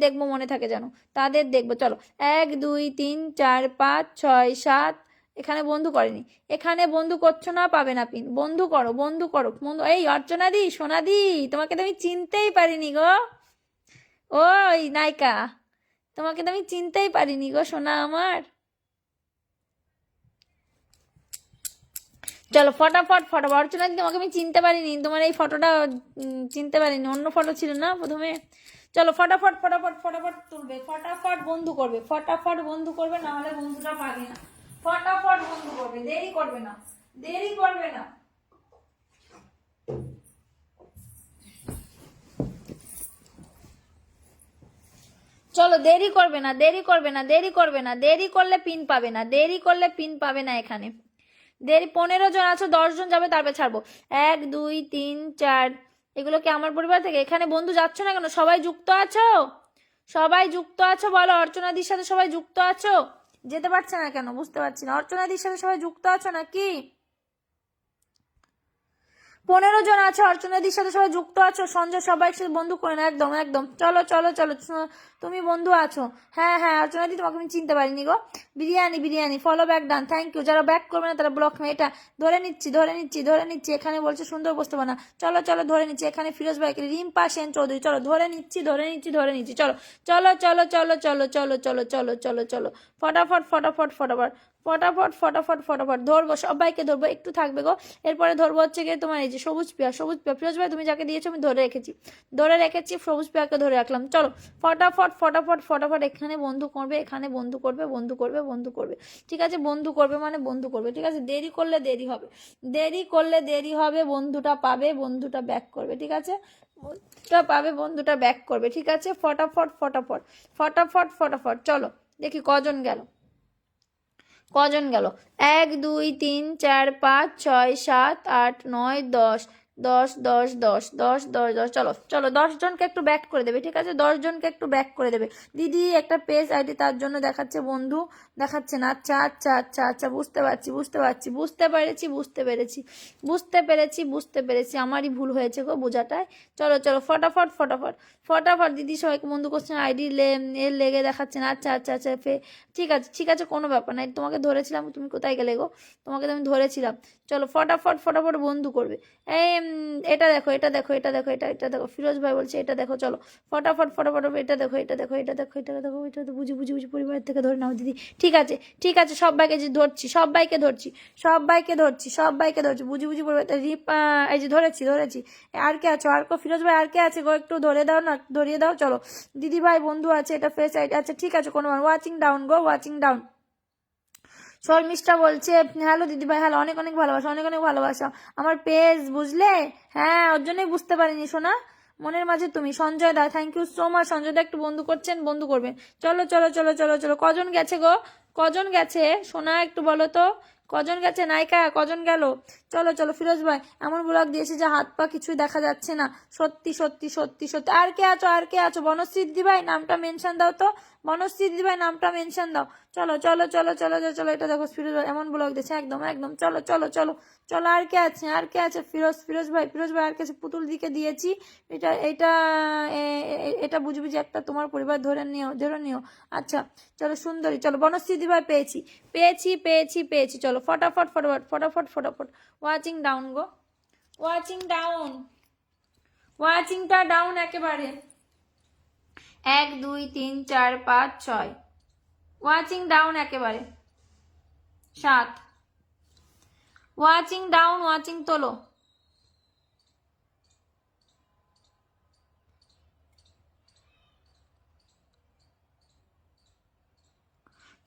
দেখবো, মনে থাকে যেন, তাদের দেখবো। চলো 1 2 3 4 5 6 7, এখানে বন্ধু করেনি, এখানে বন্ধু করছো না, পাবে না পিন। বন্ধু করো, বন্ধু করো বন্ধু। এই অর্চনা দি, সোনা দি, তোমাকে তো আমি চিনতেই পারিনি গো, ওই নায়িকা, তোমাকে তো আমি চিনতেই পারিনি গো সোনা আমার। চলো ফটাফট ফটাফট। অর্চনা দি তোমাকে আমি চিনতে পারিনি, তোমার এই ফটোটা চিনতে পারিনি, অন্য ফটো ছিল না প্রথমে। চলো ফটাফট ফটাফট ফটাফট তুলবে, ফটাফট বন্ধু করবে, ফটাফট বন্ধু করবে, না হলে বন্ধুটা পাবে না। ফটাফট বন্ধু করবে, দেরি করবে না, দেরি করবে না। চলো দেরি করবে না, দেরি করবে না, দেরি করবে না, দেরি করলে পিন পাবে না, দেরি করলে পিন পাবে না এখানে। দেরি 15 জন আছো, 10 জন যাবে তারপরে ছাড়বো। 1 2 3 4, এগুলো কি আমার পরিবার থেকে? এখানে বন্ধু যাচ্ছ না কেন? সবাই যুক্ত আছো, সবাই যুক্ত আছো বলো, অর্চনাদির সাথে সবাই যুক্ত আছো? যেতে পারছে না কেন বুঝতে পারছি না। অর্চনাদির সাথে সবাই যুক্ত আছো নাকি? 15 জন আছে, অর্চনাদির সাথে সবাই যুক্ত আছো। সঞ্জয় সবাই একসাথে বন্ধু করে না, একদম একদম। চলো চলো চলো, তুমি বন্ধু আছো। হ্যাঁ হ্যাঁ অর্চনাদি, তোমাকে আমি চিনতে পারিনি গো। Biryani biryani, follow back done, thank you. যারা ব্যাক করবে না তারা ব্লক মে। এটা ধরে নিচ্ছি ধরে নিচ্ছি ধরে নিচ্ছি। এখানে বলছে সুন্দর উপস্থাপনা, চলো চলো ধরে নিচ্ছি। এখানে ফিরোজ ভাই, রিম্পা সেন চৌধুরী, চলো ধরে নিচ্ছি ধরে নিচ্ছি ধরে নিচ্ছি। চলো চলো চলো চলো চলো চলো চলো চলো চলো চলো, ফটাফট ফটাফট ফটাফট ফটাফট ফটাফট ফটাফট ধরবো, সবাইকে ধরবো। একটু থাকবে গো, এরপরে ধরবো হচ্ছে গিয়ে তোমার এই যে সবুজ পিয়া। সবুজ পিয়া ফিরোজ ভাই তুমি যাকে দিয়েছো আমি ধরে রেখেছি, ধরে রেখেছি। সবুজ পিয়াকে ধরে রাখলাম। চলো ফটাফট ফটাফট ফটাফট, এখানে বন্ধু করবে, এখানে বন্ধু করবে, বন্ধু করবে, বন্ধু করবে। ঠিক আছে, বন্ধু করবে মানে বন্ধু করবে। ঠিক আছে, দেরি করলে দেরি হবে, দেরি করলে দেরি হবে। বন্ধুটা পাবে, বন্ধুটা ব্যাক করবে। ঠিক আছে, বন্ধুটা পাবে, বন্ধুটা ব্যাক করবে। ঠিক আছে, ফটাফট ফটাফট ফটাফট ফটাফট। চলো দেখি কজন গেল, কজন গেল। 1 2 3 4 5 6 7 8 9 10 10 10 10 10 10 10। চলো চলো, 10 জনকে একটু ব্যাক করে দেবে। ঠিক আছে, 10 জনকে একটু ব্যাক করে দেবে। দিদি একটা পেজ আইডি তার জন্য দেখাচ্ছে, বন্ধু দেখাচ্ছে না। আচ্ছা আচ্ছা আচ্ছা আচ্ছা, বুঝতে পারছি বুঝতে পারছি, বুঝতে পেরেছি বুঝতে পেরেছি বুঝতে পেরেছি বুঝতে পেরেছি। আমারই ভুল হয়েছে গো বোঝাটায়। চলো চলো ফটাফট ফটাফট ফটাফট। দিদি সবাইকে বন্ধু করছেন, আইডি লেগে দেখাচ্ছে না। আচ্ছা আচ্ছা আচ্ছা, ঠিক আছে ঠিক আছে, কোনো ব্যাপার নাই। তোমাকে ধরেছিলাম, তুমি কোথায় গেলে গো? তোমাকে তো আমি ধরেছিলাম। চলো ফটাফট ফটাফট বন্ধু করবে। এই এটা দেখো এটা দেখো এটা দেখো এটা দেখো, ফিরোজ ভাই বলছে এটা দেখো। চলো ফটাফট ফটাফট, এটা দেখো এটা দেখো এটা দেখো এটা দেখো এটা তো বুঝি বুঝি বুঝি, পরিবারের থেকে ধরে নাও দিদি। ঠিক আছে ঠিক আছে, সবাইকে যে ধরছি, সবাইকে ধরছি, সবাইকে ধরছি, সবাইকে ধরছি, বুঝি বুঝি পরিবার। এই যে ধরেছি ধরেছি। আর কে আছো? আর কো ফিরোজ ভাই আর কে আছে গো? একটু ধরে দাও না, ধরিয়ে দাও। চলো দিদি ভাই বন্ধু আছে, এটা ফেস আইডি। আচ্ছা ঠিক আছে, কোনো ওয়াচিং ডাউন গো, ওয়াচিং ডাউন। শর্মিষ্ঠা বলছে হ্যালো দিদি ভাই, হ্যালো, অনেক অনেক ভালোবাসা, অনেক অনেক ভালোবাসা। আমার পেজ বুঝলে? হ্যাঁ, ওর জন্যই বুঝতে পারিনি সোনা, মনের মাঝে তুমি। Sanjay da, thank you so much. Sanjay da একটু বন্ধু করছেন, বন্ধু করবেন। চলো চলো চলো চলো চলো, কজন গেছে গো? কজন গেছে সোনা, একটু বলো তো কজন গেছে? নায়িকা কজন গেল? চলো চলো। ফিরোজ ভাই এমন ব্লগ দিয়েছে যে হাত পা কিছুই দেখা যাচ্ছে না, সত্যি সত্যি সত্যি সত্যি। আর কে আছো? আর কে আছো? বনশ্রী দিদি ভাই নামটা মেনশন দাও তো, বনশ্রী দিদি ভাই নামটা মেনশন দাও। চলো চলো চলো চলো চলো, এটা দেখো ফিরোজ ভাই এমন ব্লগ দিয়েছে, একদম একদম। চলো চলো চলো চলো, আর কে আছে? আর কে আছে? ফিরোজ ভাই আর কে আছে? পুতুল দিকে দিয়েছি। এটা এটা এটা বুঝি বুঝি একটা তোমার পরিবার ধরে নিও, ধরে নিও। আচ্ছা চলো সুন্দরী, চলো বনশ্রী দিদি ভাই পেয়েছি পেয়েছি পেয়েছি পেয়েছি। চলো ফটাফট ফটাফট ফটাফট ফটাফট, ওয়াচিং ডাউন গো, ওয়াচিং ডাউন, ওয়াচিংটা ডাউন একেবারে। 1 2 3 4 5 6, ওয়াচিং ডাউন একেবারে। 7, ওয়াচিং ডাউন, ওয়াচিং তোলো।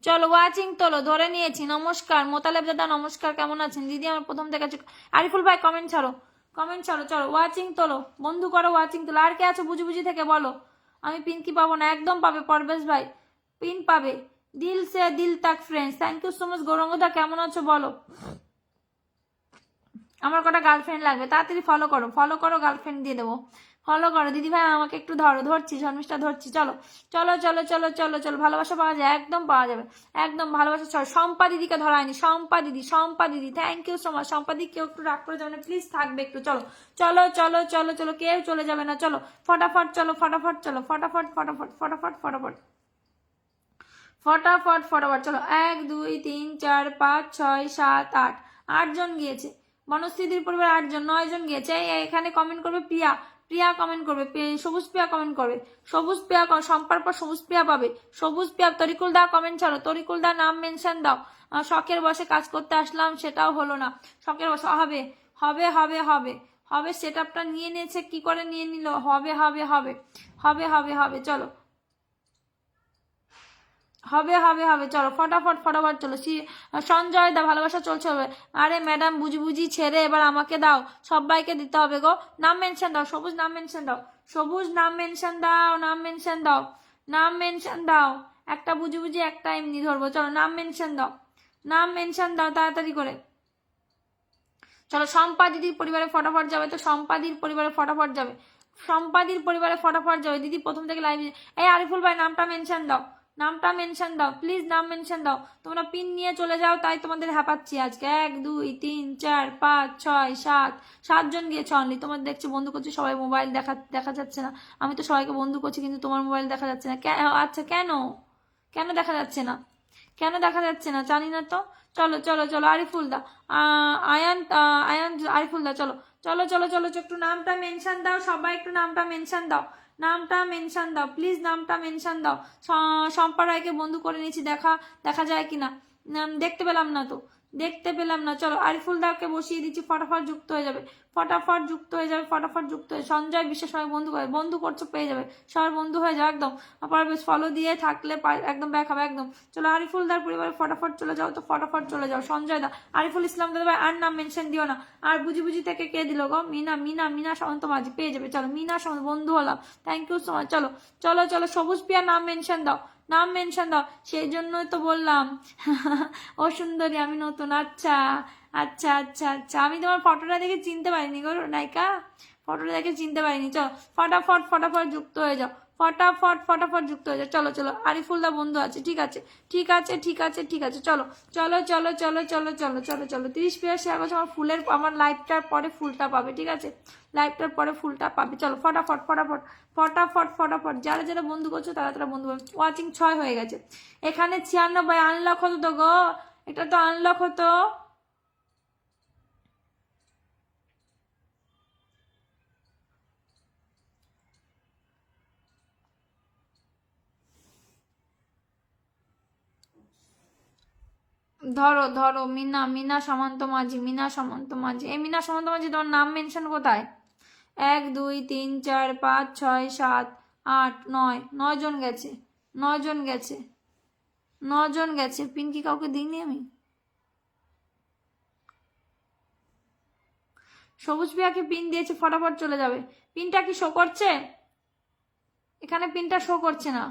চলো ওয়াচিং তোলো, ধরে নিয়েছি। নমস্কার মোতালেব দাদা, নমস্কার, কেমন আছেন দিদি? আমার প্রথম থেকে আছে। আরিফুল ভাই কমেন্ট ছাড়ো, কমেন্ট ছাড়ো। চলো ওয়াচিং তোলো, বন্ধু করো, ওয়াচিং তোলো। আর কে আছে বুঝি বুঝি থেকে বলো? আমি পিন কি পাবো না? একদম পাবে পরবেশ ভাই, পিন পাবে। দিল সে দিল তাক friends, thank you so much. গৌরঙ্গদা কেমন আছো বলো? আমার কটা গার্লফ্রেন্ড লাগবে, তাড়াতাড়ি ফলো করো, ফলো করো, গার্লফ্রেন্ড দিয়ে দেবো। ফলো করো দিদি ভাই, আমাকে একটু ধরো, ধরছি শর্মিষ্ঠা, ধরছি। চলো চলো চলো চলো চলো চলো, ভালোবাসা পাওয়া যায়, একদম পাওয়া যাবে, একদম ভালোবাসা। চলো শম্পা দিদিকে ধরা হয়নি, শম্পা দিদি, শম্পা দিদি, thank you so much. Shampa দিদি কেউ একটু রাগ করে যাবে না প্লিজ, থাকবে একটু। চলো চলো চলো চলো চলো, কেউ চলে যাবে না। চলো ফটাফট চলো, ফটাফট চলো, ফটাফট ফটাফট ফটাফট ফটাফট ফটাফট ফটাফট। চলো 1 2 3 4 5 6 7 8, 8 জন গিয়েছে। বনশ্রীদির পরিবার 8 জন, 9 জন গিয়েছে। এখানে কমেন্ট করবে প্রিয়া, প্রিয়া কমেন্ট করবে, সবুজ প্রিয়া কমেন্ট করবে, সবুজ প্রিয়া, সম্পার পর সবুজ প্রিয়া পাবে, সবুজ প্রিয়া। তরিকুল দা কমেন্ট ছাড়ো, তরিকুল দা নাম মেনশন দাও। শখের বসে কাজ করতে আসলাম, সেটাও হলো না। শখের বসে হবে হবে হবে হবে হবে, সেট আপটা নিয়ে নিয়েছে, কি করে নিয়ে নিল? হবে হবে হবে হবে হবে হবে। চলো হবে হবে হবে, চলো ফটাফট ফটাফট। চলো সঞ্জয় দা, ভালোবাসা চলছে হবে। আরে ম্যাডাম বুঝি বুঝি ছেড়ে এবার আমাকে দাও, সবাইকে দিতে হবে গো। নাম মেনশন দাও, সবুজ নাম মেনশন দাও, সবুজ নাম মেনশন দাও, নাম মেনশন দাও, নাম মেনশন দাও। একটা বুঝি বুঝি একটা এমনি ধরবো। চলো নাম মেনশন দাও, নাম মেনশন দাও তাড়াতাড়ি করে। চলো শম্পা দিদির পরিবারে ফটাফট যাবে তো, শম্পাদির পরিবারে ফটাফট যাবে, সম্পাদির পরিবারে ফটাফট যাবে। দিদি প্রথম থেকে লাইভ। এই আরিফুল ভাই নামটা মেনশন দাও, নামটা মেনশন দাও প্লিজ, নাম মেনশন দাও। তোমরা পিন নিয়ে চলে যাও, তাই তোমাদের হাঁপাচ্ছি আজকে। 1 2 3 4 5 6 7, 7জন গিয়েছে অনলি। তোমার দেখছি বন্ধু করছি, সবাই মোবাইল দেখা যাচ্ছে না। আমি তো সবাইকে বন্ধু করছি, কিন্তু তোমার মোবাইল দেখা যাচ্ছে না। আচ্ছা কেন, কেন দেখা যাচ্ছে না, কেন দেখা যাচ্ছে না জানি না তো। চলো চলো চলো, আরিফুল দা, আয়ান, আয়ান, আরিফুল দা, চলো চলো চলো চলো, একটু নামটা মেনশন দাও সবাই, একটু নামটা মেনশন দাও, নামটা মেনশন দাও প্লিজ, নামটা মেনশন দাও। শম্পা রায়কে বন্ধু করে নিয়েছি, দেখা যায় কিনা। দেখতে পেলাম না তো, দেখতে পেলাম না। চলো আরিফুল দাকে বসিয়ে দিচ্ছি, ফটাফট যুক্ত হয়ে যাবে, ফটাফট যুক্ত হয়ে যাবে, ফটাফট যুক্ত হয়ে। সঞ্জয় বিশ্বের সবাই বন্ধু করছো, পেয়ে যাবে, সবার বন্ধু হয়ে যাও একদম। বেশ ফলো দিয়ে থাকলে একদম ব্যাক হবে একদম। চলো আরিফুল দার পরিবারে ফটাফট চলে যাও তো, ফটাফট চলে যাও। সঞ্জয় দা, আরিফুল ইসলাম দাদা ভাই, আর নাম মেনশন দিও না। আর বুঝি বুঝি থেকে কে দিল গো? মিনা, মিনা, মিনা সামন্ত মাঝি, পেয়ে যাবে। চলো মিনা সামন্ত, বন্ধু হলাম, থ্যাংক ইউ সো মাচ। চলো চলো চলো, সবুজ পিয়া নাম মেনশন দাও, নাম মেনশন দাও, সেই জন্যই তো বললাম। ও সুন্দরী, আমি নতুন। আচ্ছা আচ্ছা আচ্ছা আচ্ছা, আমি তোমার ফটোটা দেখে চিনতে পারিনি গো নায়িকা, ফটোটা দেখে চিনতে পারিনি। চলো ফটাফট ফটাফট যুক্ত হয়ে যাও, ফটাফট ফটাফট যুক্ত হয়ে যাও। চলো চলো, আরিফুল দা বন্ধু আছে, ঠিক আছে ঠিক আছে ঠিক আছে ঠিক আছে। চলো চলো চলো চলো চলো চলো চলো চলো, 30 শেয়ার করছো। আমার ফুলের, আমার লাইভটার পরে ফুলটা পাবে, ঠিক আছে, লাইভটার পরে ফুলটা পাবে। চলো ফটাফট ফটাফট ফটাফট ফটাফট, যারা যারা বন্ধু করছো তারা তারা বন্ধু। ওয়াচিং 6 হয়ে গেছে, এখানে 96 আনলক হতো তো গো, এটা তো আনলক হতো। ধরো ধরো, মিনা, মিনা সামন্ত মাঝি, মিনা সামন্ত মাঝি। এই মিনা সামন্ত মাঝি, তোমার নাম মেনশন কোথায়? 1 2 3 4 5 6 7 8 9, 9জন গেছে, 9জন গেছে, 9জন গেছে। পিন কি কাউকে দিইনি আমি? সবুজ পিয়াকে পিন দিয়েছে, ফটাফট চলে যাবে। পিনটা কি শো করছে? এখানে পিনটা শো করছে না।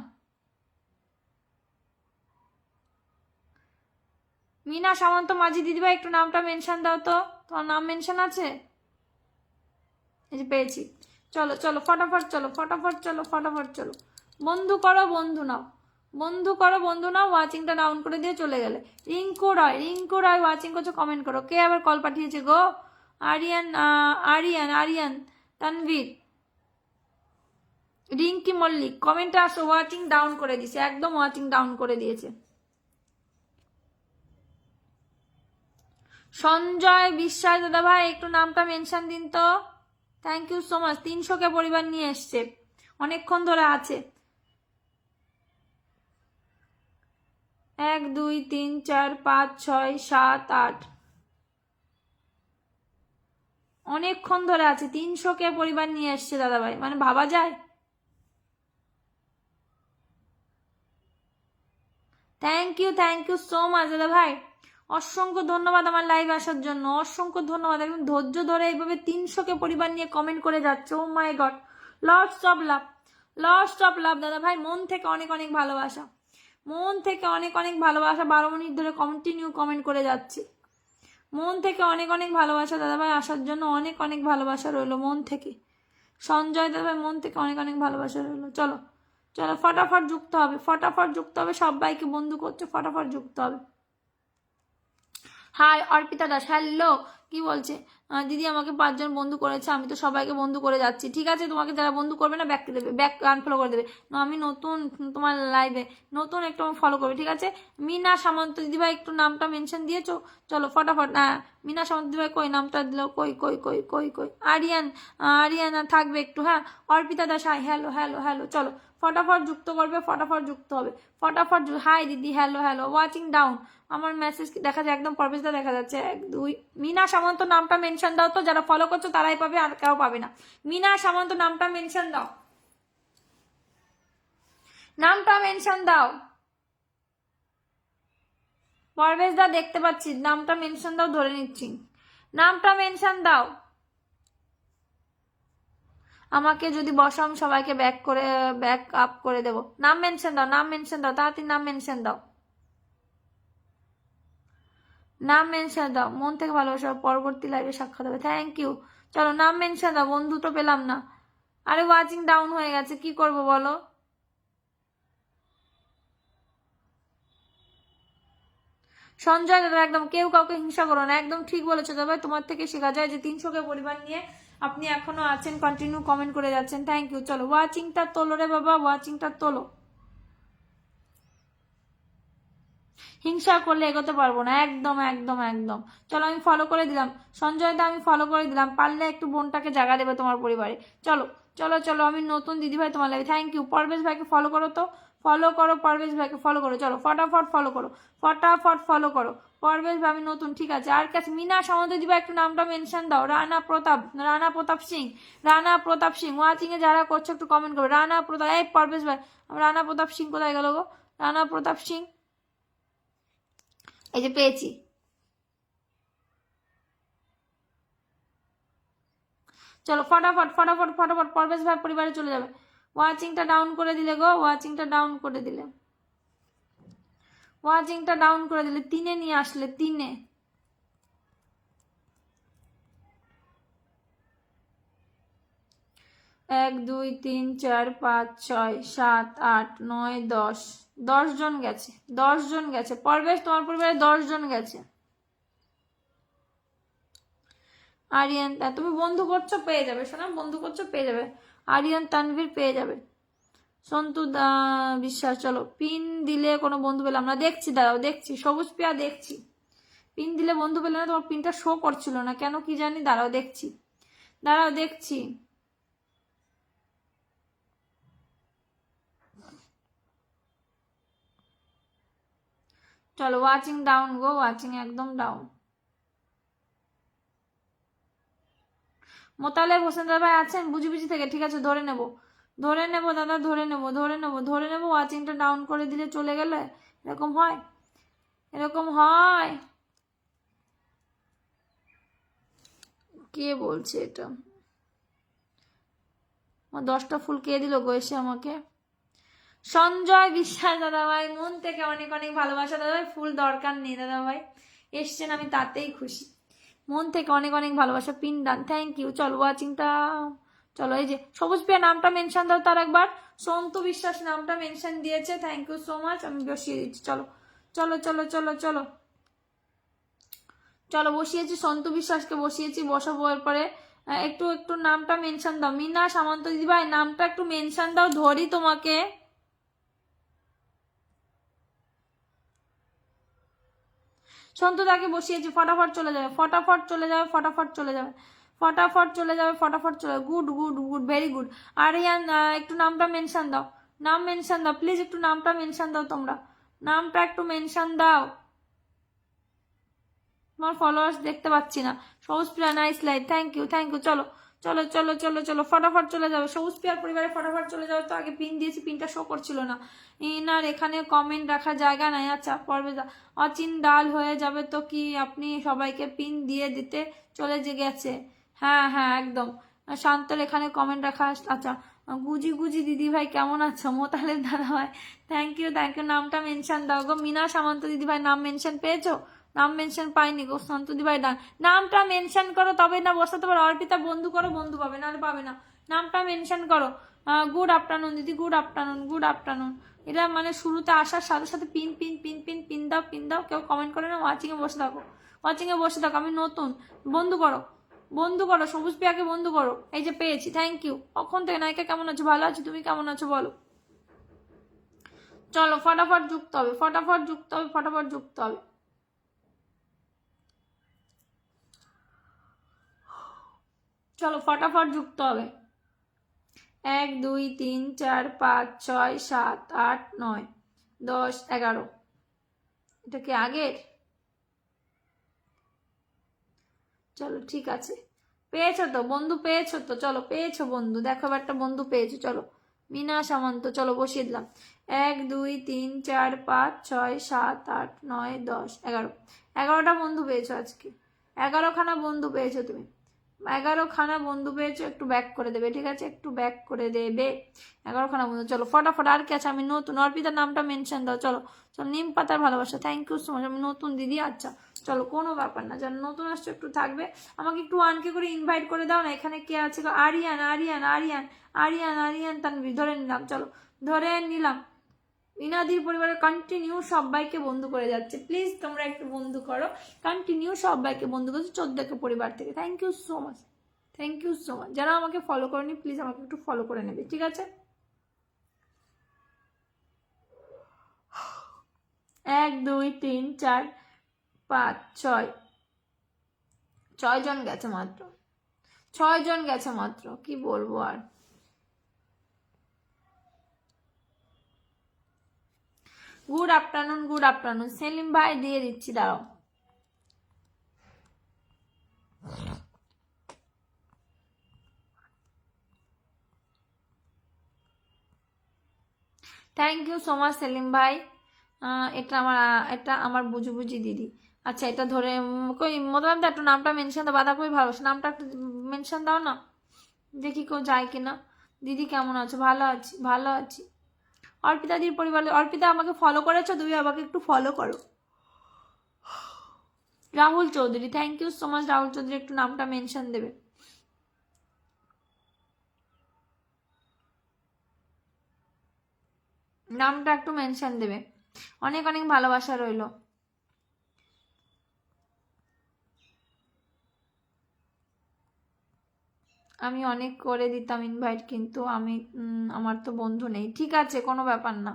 মিনা সামন্ত মাঝি দিদিভাই, একটু নামটা মেনশন দাও তো, তোমার নাম মেনশন আছে? এই যে পেয়েছি। চলো চলো ফটাফট চলো, ফটাফট চলো, ফটাফট চলো। বন্ধু করো, বন্ধু নাও, বন্ধু করো, বন্ধু নাও। ওয়াচিংটা ডাউন করে দিয়ে চলে গেলে। রিঙ্কু রয়, রিঙ্কু রয় ওয়াচিং করছো, কমেন্ট করো। কে আবার কল পাঠিয়েছে গো? আরিয়ান, আরিয়ান, আরিয়ান, তানভীর, রিঙ্কি মল্লিক, কমেন্টে আসো। ওয়াচিং ডাউন করে দিয়েছে, একদম ওয়াচিং ডাউন করে দিয়েছে। সঞ্জয় বিশ্বাস দাদা ভাই, একটু নামটা মেনশন দিন তো, থ্যাংক ইউ সো মাচ। 300কে পরিবার নিয়ে এসছে, অনেকক্ষণ ধরে আছে। 1 2 3 4 5 6 7 8, অনেকক্ষণ ধরে আছে। 300কে পরিবার নিয়ে এসছে দাদা ভাই, মানে ভাবা যায়। থ্যাংক ইউ সো মাচ দাদা ভাই, অসংখ্য ধন্যবাদ আমার লাইভ আসার জন্য, অসংখ্য ধন্যবাদ। একদম ধৈর্য ধরে এইভাবে 300কে পরিবার নিয়ে কমেন্ট করে যাচ্ছে। Oh my god, lots of love, lots of love দাদা ভাই, মন থেকে অনেক অনেক ভালোবাসা, মন থেকে অনেক অনেক ভালোবাসা। 12 মিনিট ধরে কন্টিনিউ কমেন্ট করে যাচ্ছি, মন থেকে অনেক অনেক ভালোবাসা দাদা ভাই, আসার জন্য অনেক অনেক ভালোবাসা রইলো মন থেকে। সঞ্জয় দাদা ভাই, মন থেকে অনেক অনেক ভালোবাসা রইলো। চলো চলো ফটাফট যুক্ত হবে, ফটাফট যুক্ত হবে, সবাইকে বন্ধু করছে, ফটাফট যুক্ত হবে। হাই অর্পিতা দাস, হ্যালো, কি বলছে? দিদি আমাকে 5জন বন্ধু করেছে, আমি তো সবাইকে বন্ধু করে যাচ্ছি। ঠিক আছে, তোমাকে যারা বন্ধু করবে না ব্যাক দেবে, ব্যাক আনফলো করে দেবে। আমি নতুন তোমার লাইভে, নতুন একটু ফলো করবে, ঠিক আছে। মিনা সামন্ত দিদিভাই, একটু নামটা মেনশন দিয়েছো, চলো ফটাফট। হ্যাঁ মিনা সামন্ত দিদিভাই, কই নামটা দিল, কই কই কই কই কই? আরিয়ান, আরিয়ান থাকবে একটু। হ্যাঁ Arpita Das, hi, hello hello hello, চলো ফটাফট যুক্ত করবে, ফটাফট যুক্ত হবে, ফটাফট। হাই দিদি, হ্যালো হ্যালো, ওয়াচিং ডাউন। আমার মেসেজ দেখা যায় একদম, পরবেশদা দেখা যাচ্ছে। 1 2, মিনা সামন্ত নামটা মেনশন দাও তো, যারা ফলো করছো তারাই পাবে, আর কেউ পাবে না। মিনা সামন্ত নামটা মেনশন দাও, নামটা মেনশন দাও। পরবেশদা দেখতে পাচ্ছি, নামটা মেনশন দাও, ধরে নিচ্ছি, নামটা মেনশন দাও। আমাকে যদি বসো, আমি সবাইকে ব্যাক আপ করে দেবো। নাম মেনশন দাও, নাম মেনশন দাও, তাড়াতাড়ি নাম মেনশন দাও, নাম মেনশন দাও। মন থেকে ভালোবাসা, পরবর্তী লাইভে সাক্ষাৎ হবে, থ্যাংক ইউ। চলো নাম মেনশন দাও, বন্ধু তো পেলাম না। আরে ওয়াচিং ডাউন হয়ে গেছে, কি করব বলো? সঞ্জয় দাদা একদম কেউ কাউকে হিংসা করো না, একদম ঠিক বলেছো দাদা ভাই, তোমার থেকে শেখা যায় যে 300 কে পরিবার নিয়ে আপনি এখনো আছেন, কন্টিনিউ কমেন্ট করে যাচ্ছেন, থ্যাংক ইউ। চলো ওয়াচিংটা তোলো রে বাবা, ওয়াচিংটা তোলো, হিংসা করলে এগোতে পারবো না, একদম একদম একদম। চলো আমি ফলো করে দিলাম সঞ্জয় দা, আমি ফলো করে দিলাম, পারলে একটু বোনটাকে জায়গা দেবে তোমার পরিবারে। চলো চলো চলো, আমি নতুন দিদিভাই তোমার লাগে, থ্যাংক ইউ। পরবেশ ভাইকে ফলো করো তো, ফলো করো পরবেশ ভাইকে, ফলো করো, চলো ফটাফট ফলো করো, ফটাফট ফলো করো পরবেশ ভাই, আমি নতুন, ঠিক আছে। আর কাছে মিনা সামন্ত দিবা, একটু নামটা মেনশন দাও, রানা প্রতাপ, রানা প্রতাপ সিং, রানা প্রতাপ সিং, ওয়াচিং এ যারা করছো একটু কমেন্ট করো, রানা প্রতাপ, এই পরবেশ ভাই, রানা প্রতাপ সিং কোথায় গেল গো, রানা প্রতাপ সিং, এই যে পেয়েছি। চলো ফটাফট ফটাফট ফটাফট পরবেশ ভাই পরিবারে চলে যাবে। ওয়াচিংটা ডাউন করে দিলে গো, ওয়াচিংটা ডাউন করে দিলে, ওয়াচিংটা ডাউন করে দিলে, 3-এ নিয়ে আসলে, 3-এ। 1 2 3 4 5 6 7 8 9 10, 10 জন গেছে, 10 জন গেছে পরবেশ, তোমার পরিবারে 10 জন গেছে। আরিয়ান, তুমি বন্ধু করছো পেয়ে যাবে শোনা, বন্ধু করছো পেয়ে যাবে, আরিয়ান তানভীর পেয়ে যাবে। সন্তু বিশ্বাস, চলো পিন দিলে কোনো বন্ধু পেলাম না, দেখছি দাঁড়াও, দেখছি সবুজ পিয়া, দেখছি পিন দিলে বন্ধু পেলে না, তোমার পিনটা শো করছিল না কেন কি জানি, দাঁড়াও দেখছি, দাঁড়াও দেখছি। চলো ওয়াচিং ডাউন গো, ওয়াচিং একদম ডাউন। মোতালেব হোসেন দাদা ভাই আছেন বুঝি বুঝি থেকে, ঠিক আছে ধরে নেব, ধরে নেব দাদা, ধরে নেব ধরে নেব ধরে নেব। ওয়াচিংটা ডাউন করে দিলে চলে গেলে এরকম হয়, এরকম হয়, কে বলছে এটা, 10টা ফুল কে দিল গো এসে আমাকে, সঞ্জয় বিশ্বাস দাদা ভাই, মন থেকে অনেক অনেক ভালোবাসা দাদা ভাই, ফুল দরকার নেই দাদা ভাই, এসছেন আমি তাতেই খুশি, মন থেকে অনেক অনেক ভালোবাসা, পিন ডান, থ্যাংক ইউ। চলো ওয়াচিংটা, চলো এই যে সবুজ পিয়া নামটা মেনশন দাও তার একবার, সন্তু বিশ্বাস নামটা মেনশন দিয়েছে, থ্যাংক ইউ সো মাচ, আমি বসিয়ে দিচ্ছি। চলো চলো চলো চলো চলো চলো, বসিয়েছি সন্তু বিশ্বাসকে, বসিয়েছি, বসাবো এরপরে একটু একটু নামটা মেনশন দাও, মিনা সামন্ত দিদি ভাই নামটা একটু মেনশন দাও, ধরি তোমাকে, সন্তুদাকে বসিয়েছি, ফটাফট চলে যাবে, ফটাফট চলে যাবে, ফটাফট চলে যাবে, ফটাফট চলে যাবে, ফটাফট চলে যাবে, good good good, very good. Aryan একটু নামটা মেনশন দাও, নাম মেনশন দাও প্লিজ, একটু নামটা মেনশন দাও তোমরা, নামটা একটু মেনশন দাও, তোমার ফলোয়ার্স দেখতে পাচ্ছি না। Sabuj Priya nice light, thank you thank you. চলো চলো চলো চলো চলো ফটাফট চলে যাবে, সবুজ প্রিয়ার পরিবারে ফটাফট চলে যাবে। তো আগে পিন দিয়েছি, পিনটা শো করছিল না, ইনার এখানে কমেন্ট রাখার জায়গা নাই, আচ্ছা পর্বে অচিন ডাল হয়ে যাবে তো কি, আপনি সবাইকে পিন দিয়ে দিতে চলে যে গেছে, হ্যাঁ হ্যাঁ একদম। শান্তর এখানে কমেন্ট রাখা, আচ্ছা গুজি গুজি দিদি ভাই কেমন আছো, মোতালেব দাদা ভাই থ্যাংক ইউ থ্যাংক ইউ, নামটা মেনশন দাও গো, মিনা সামন্ত দিদি ভাই নাম মেনশন পেয়েছো, নাম মেনশন পাইনি গো, সন্তু দিদি ভাই নামটা মেনশন করো তবে না বসাতে পারো, অর্পিতা বন্ধু করো, বন্ধু পাবে নাহলে পাবে না, নামটা মেনশন করো। গুড আফটারনুন দিদি, গুড আফটারনুন, গুড আফটারনুন। এটা মানে শুরুতে আসার সাথে সাথে pin pin pin pin pin দাও, পিন দাও, কেউ কমেন্ট করে না, ওয়াচিং এ বসে থাকো, ওয়াচিং এ বসে থাকো, আমি নতুন, বন্ধু করো, বন্ধু করো, সবুজ পিয়াকে বন্ধু করো, এই যে পেয়েছি, থ্যাংক ইউ। কখন থেকে নায়িকা কেমন আছো, ভালো আছো, তুমি কেমন আছো বলো। চলো ফটাফট যুক্ত হবে, ফটাফট যুক্ত হবে, ফটাফট যুক্ত হবে, চলো ফটাফট যুক্ত হবে। 1 2 3 4 5 6 7 8 9 10 11, এটা কি আগের, চলো ঠিক আছে, পেয়েছো তো বন্ধু, পেয়েছো তো, চলো পেয়েছো বন্ধু, দেখো একটা বন্ধু পেয়েছো, চলো মিনা সামন্ত, চলো বসিয়ে দিলাম। 1 2 3 4 5 6 7 8 9 10 11, 11টা বন্ধু পেয়েছো আজকে, 11খানা বন্ধু পেয়েছো তুমি, 11খানা বন্ধু পেয়েছো, একটু ব্যাক করে দেবে ঠিক আছে, একটু ব্যাক করে দেবে, 11খানা বন্ধু। চলো ফটাফট, আর কি আছে, আমি নতুন, অর্পিতার নামটা মেনশন দাও, চলো চলো, নিম পাতার ভালোবাসা, থ্যাংক ইউ সো মাচ, আমি নতুন দিদি, আচ্ছা চলো কোনো ব্যাপার না, যারা নতুন আসছো একটু থাকবে, আমাকে একটু 1K করে ইনভাইট করে দাও না, এখানে কে আছে, আরিয়ান আরিয়ান আরিয়ান আরিয়ান আরিয়ান তানভীর, ধরে নিলাম, চলো ধরে নিলাম, ইনাদির পরিবারের কন্টিনিউ সবাইকে বন্ধু করে যাচ্ছে, প্লিজ তোমরা একটু বন্ধু করো, কন্টিনিউ সবাইকে বন্ধু করছো 14কে পরিবার থেকে। Thank you so much, thank you so much. যারা আমাকে ফলো করেনি প্লিজ আমাকে একটু ফলো করে নেবে, ঠিক আছে? 1 2 3 4 5 6 6 জন গেছে মাত্র, 6 জন গেছে মাত্র, কি বলবো আর। Good afternoon, good afternoon Salim ভাই, দিয়ে দিচ্ছি, দাঁড়াও। Thank you so much Salim ভাই। এটা আমার বুঝি বুঝি দিদি। আচ্ছা এটা ধরে কই মোতালাম তো একটু নামটা মেনশন দাও, বাধা কই ভালোবাসা নামটা একটু মেনশন দাও না, দেখি কেউ যায় কিনা। দিদি কেমন আছো? ভালো আছি, ভালো আছি। অর্পিতা দির পরিবার, অর্পিতা আমাকে ফলো করেছো, তুমি আমাকে একটু ফলো করো। Rahul Chowdhury, thank you so much Rahul Chowdhury, একটু নামটা মেনশন দেবে। নামটা একটু মেনশন দেবে, অনেক অনেক ভালোবাসা রইল। আমি অনেক করে দিতাম ইনভাইট, কিন্তু আমার তো বন্ধু নেই। ঠিক আছে, কোনো ব্যাপার না,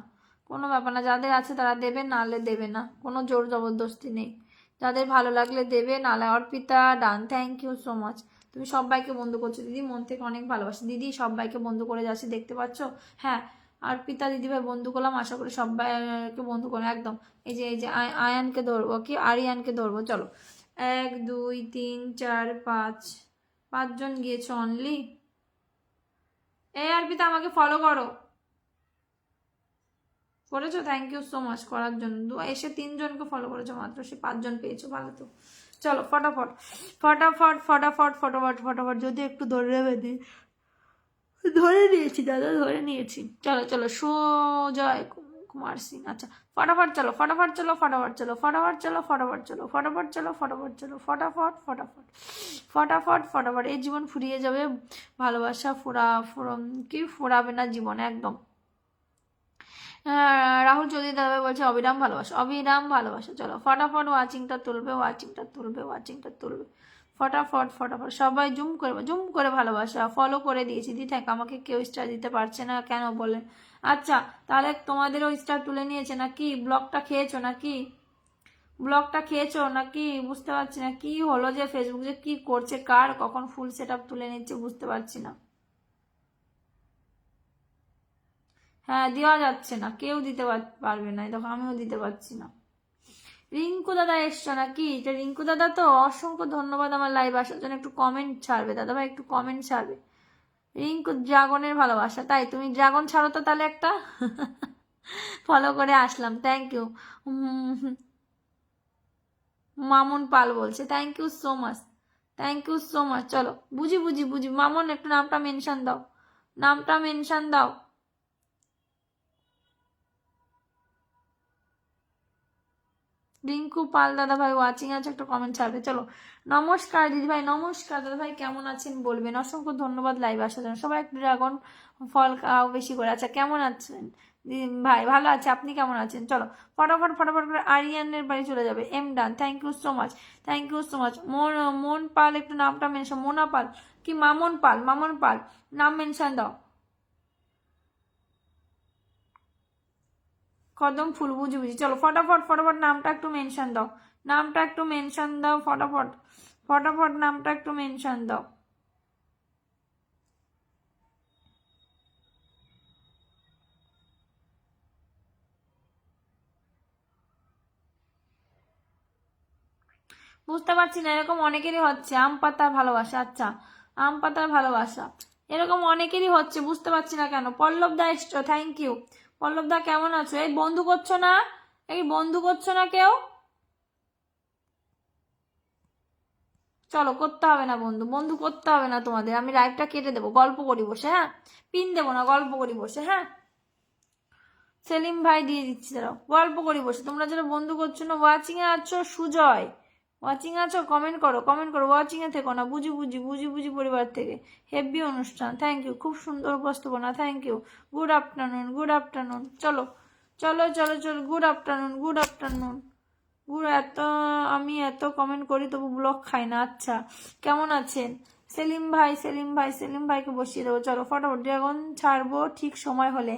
কোনো ব্যাপার না, যাদের আছে তারা দেবে, নাহলে দেবে না, কোনো জোর জবরদস্তি নেই। যাদের ভালো লাগলে দেবে, নাহলে। অর্পিতা ডান, থ্যাংক ইউ সো মাচ। তুমি সবাইকে বন্ধু করছো দিদি, মন থেকে অনেক ভালোবাসি দিদি, সবাইকে বন্ধু করে যাচ্ছি, দেখতে পাচ্ছ। হ্যাঁ অর্পিতা দিদিভাই বন্ধু করলাম, আশা করি সবাইকে বন্ধু করে একদম। এই যে আয়ানকে ধরবো, কি আরিয়ানকে ধরবো, চলো। 1 2 3 4 5 5 জন গিয়েছো অনলি। অর্পিতা আমাকে ফলো করো, করেছো? থ্যাংক ইউ সো মাচ করার জন্য। এসে 3 জনকে ফলো করেছো মাত্র, সে 5 জন পেয়েছো, ভালো তো। চলো ফটাফট ফটাফট ফটাফট ফটাফট ফটাফট, যদি একটু ধরে বেঁধে ধরে নিয়েছি দাদা, ধরে নিয়েছি। চলো চলো, সুজয় কুমার সিং, আচ্ছা ফটাফট চলো, ফটাফট চলো, ফটাফট চলো, ফটাফট চলো, ফটাফট চলো, ফটাফট চলো, ফটাফট চলো, ফটাফট ফটাফট ফটাফট ফটাফট। এই জীবন ফুরিয়ে যাবে, ভালোবাসা কি ফুরাবে না জীবন, একদম। রাহুল চৌধুরী দাদাভাই বলছে অবিরাম ভালোবাসা, অবিরাম ভালোবাসা। চলো ফটাফট ওয়াচিংটা তুলবে, ওয়াচিংটা তুলবে, ওয়াচিংটা তুলবে, ফটাফট ফটাফট। সবাই জুম করে ভালোবাসা, ফলো করে দিয়েছি দি, থাক আমাকে কেউ স্টার দিতে পারছে না কেন বলে? আচ্ছা তাহলে তোমাদেরও স্টার তুলে নিয়েছে নাকি? ব্লগটা খেয়েছো নাকি? ব্লগটা খেয়েছো নাকি? বুঝতে পারছি না কি হলো, যে ফেসবুক যে কি করছে, কার কখন ফুল সেট আপ তুলে নিচ্ছে বুঝতে পারছি না। হ্যাঁ দেওয়া যাচ্ছে না, কেউ দিতে পারবে না, দেখো আমিও দিতে পারছি না। রিঙ্কু দাদা এসছো নাকি? এটা রিঙ্কু দাদা তো, অসংখ্য ধন্যবাদ আমার লাইভ আসার জন্য। একটু কমেন্ট ছাড়বে দাদা ভাই, একটু কমেন্ট ছাড়বে। রিঙ্কু ড্রাগনের ভালোবাসা, তাই তুমি ড্রাগন ছাড়ো তো তাহলে একটা। ফলো করে আসলাম, থ্যাংক ইউ। মামুন পাল বলছে thank you so much, thank you so much. চলো বুঝি বুঝি বুঝি, মামুন একটু নামটা মেনশন দাও, নামটা মেনশন দাও। রিঙ্কু পাল দাদা ভাই ওয়াচিং আছে, একটা কমেন্ট ছাড়বে। চলো নমস্কার দিদি ভাই, নমস্কার দাদা ভাই, কেমন আছেন বলবেন। অসংখ্য ধন্যবাদ লাইভ আসার জন্য। সবাই একটু ড্রাগন ফল খাও বেশি করে। আচ্ছা কেমন আছেন ভাই? ভালো আছে, আপনি কেমন আছেন? চলো ফটাফট ফটাফট করে আরিয়ানের বাড়ি চলে যাবে। M done, thank you so much, thank you so much. Mon Pal একটু নামটা মেনশন, মোনা পাল কি মামন পাল, মামন পাল নাম মেনশন দাও। কদম ফুল, বুঝি বুঝি। চলো ফটাফট ফটাফট নামটা একটু মেনশন দাও, নামটা একটু মেনশন দাও, ফটাফট ফটাফট নামটা একটু মেনশন দাও। বুঝতে পারছি না, এরকম অনেকেরই হচ্ছে। আম পাতার ভালোবাসা, আচ্ছা আম পাতার ভালোবাসা এরকম অনেকেরই হচ্ছে, বুঝতে পারছি না কেন। পল্লব দা এসছো, থ্যাংক ইউ। পল্লব দা কেমন আছো? এই বন্ধু করছো না, এই বন্ধু করছো না কেউ? চলো করতে হবে না বন্ধু, বন্ধু করতে হবে না তোমাদের, আমি লাইভটা কেটে দেবো, গল্প করি বসে। হ্যাঁ পিন দেবো না, গল্প করি বসে। হ্যাঁ সেলিম ভাই দিয়ে দিচ্ছি, দাঁড়াও গল্প করি বসে। তোমরা যারা বন্ধু করছো না, ওয়াচিং এ আছো, সুজয় ওয়াচিং আছো, কমেন্ট করো, কমেন্ট করো। ওয়াচিং এ থেকো না, বুঝি বুঝি বুঝি বুঝি পরিবার থেকে। হেভি অনুষ্ঠান, থ্যাংক ইউ, খুব সুন্দর উপস্থাপনা, thank you. Good afternoon, good afternoon. চলো চলো চলো চলো, গুড আফটারনুন, গুড আফটারনুন। আমি এত কমেন্ট করি তবু ব্লগ খাই না। আচ্ছা, কেমন আছেন সেলিম ভাই? সেলিম ভাইকে বসিয়ে দেবো, চলো ফটাফট। ড্রাগন ছাড়বো ঠিক সময় হলে।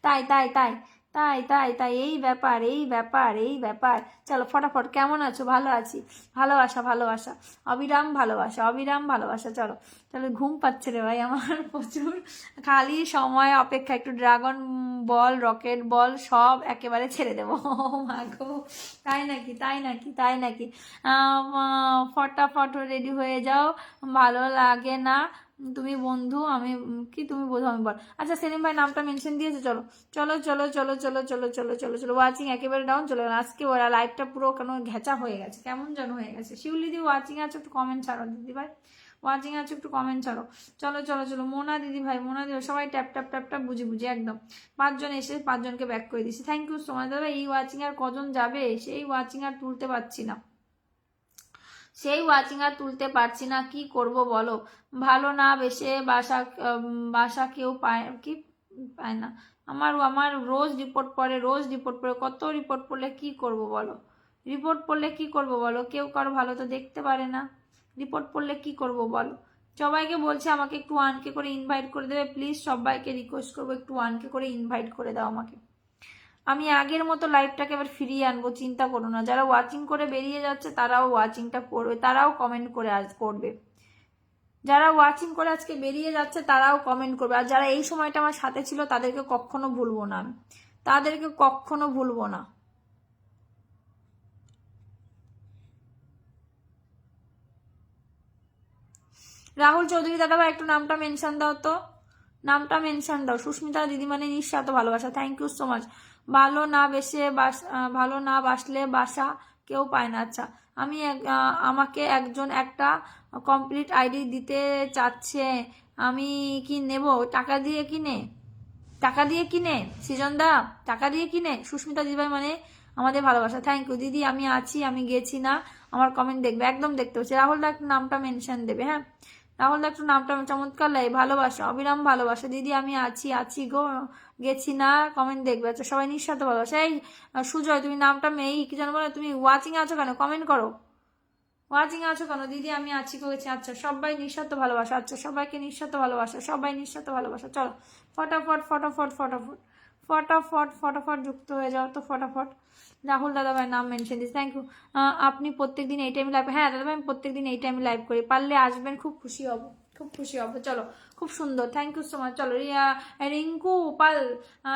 তাই তাই তাই তাই তাই তাই এই ব্যাপার, চলো ফটাফট। কেমন আছো? ভালো আছি। ভালোবাসা, অবিরাম ভালোবাসা। চলো চলো, ঘুম পাচ্ছে রে ভাই আমার প্রচুর। খালি সময় অপেক্ষা, একটু ড্রাগন বল, রকেট বল সব একেবারে ছেড়ে দেবো। মা গো, তাই নাকি। ফটাফট রেডি হয়ে যাও, ভালো লাগে না তুমি বন্ধু, আমি কি তুমি বোঝো আমি বল। আচ্ছা সেলিম ভাই নামটা মেনশন দিয়েছে, চলো চলো চলো চলো চলো চলো চলো চলো চলো। ওয়াচিং একেবারে ডাউন, চলে গেল। আজকে ওরা লাইভটা পুরো কেন ঘেঁচা হয়ে গেছে, কেমন যেন হয়ে গেছে। শিউলি দি ওয়াচিং আছে, একটু কমেন্ট ছাড়ো দিদি ভাই। ওয়াচিং আছে, একটু কমেন্ট ছাড়ো। চলো চলো চলো, মোনা দিদি ভাই, সবাই ট্যাপ ট্যাপ ট্যাপ ট্যাপ বুঝি একদম। 5 জন এসে 5 জনকে ব্যাক করে দিচ্ছি। থ্যাংক ইউ সো মাচ দাদা। এই ওয়াচিং আর কজন যাবে? সেই ওয়াচিং আর তুলতে পারছি না, কি করব বলো। ভালো না বেশে বাসা কেউ পায় না। আমার রোজ রিপোর্ট পড়ে, কত রিপোর্ট পড়লে কি করব বলো। কেউ কারো ভালো তো দেখতে পারে না, রিপোর্ট পড়লে কি করব বলো। সবাইকে বলছে আমাকে একটু 1K করে ইনভাইট করে দেবে প্লিজ, সবাইকে রিকোয়েস্ট করবো একটু 1K করে ইনভাইট করে দাও আমাকে। আমি আগের মতো লাইভটাকে এবার ফিরিয়ে আনবো, চিন্তা করো না। যারা ওয়াচিং করে বেরিয়ে যাচ্ছে তারাও ওয়াচিংটা করবে, তারাও কমেন্ট করে করবে। যারা ওয়াচিং করে আজকে বেরিয়ে যাচ্ছে তারাও কমেন্ট করবে। আর যারা এই সময়টা আমার সাথে ছিল তাদেরকে কখনো ভুলবো না, রাহুল চৌধুরী দাদাভাই একটু নামটা মেনশন দাও তো, সুস্মিতা দিদি মানে নিঃস্বার্থ ভালোবাসা, থ্যাংক ইউ সো মাচ। ভালো না বাসলে বাসা কেউ পায় না। আচ্ছা, আমাকে একজন একটা কমপ্লিট আইডি দিতে চাচ্ছে, আমি কি নেব? টাকা দিয়ে কিনে সৃজন দা, টাকা দিয়ে কিনে। সুস্মিতা দিদিভাই মানে আমাদের ভালোবাসা, থ্যাংক ইউ দিদি। আমি আছি, আমি গেছি না, আমার কমেন্ট দেখবে, একদম দেখতে হচ্ছে। রাহুল দা একটু নামটা মেনশন দেবে, হ্যাঁ রাহুল দা একটু নামটা। চমৎকার লাগে, ভালোবাসা, অবিরাম ভালোবাসা দিদি। আমি আছি গো, গেছি না, কমেন্ট দেখবে। আচ্ছা সবাই নিঃস্বার্থ ভালোবাসা। এই সুজয় তুমি নামটা কি যেন বলো, তুমি ওয়াচিং আছো কেন? কমেন্ট করো, ওয়াচিং আছো কেন দিদি? আমি আছি গেছি। আচ্ছা সবাই নিঃস্বার্থ ভালোবাসা, আচ্ছা সবাইকে নিঃস্বার্থ ভালোবাসা, সবাই নিঃস্বার্থ ভালোবাসা। চলো ফটাফট যুক্ত হয়ে যাও তো ফটাফট। রাহুল দাদাভাই নাম মেনশন দিস, থ্যাংক ইউ। আপনি প্রত্যেকদিন এই টাইমে লাইভ? হ্যাঁ দাদাভাই আমি প্রত্যেকদিন এই টাইমে লাইভ করি, পারলে আসবেন, খুব খুশি হব। চলো খুব সুন্দর, থ্যাংক ইউ সো মাচ। চলো রিঙ্কু পাল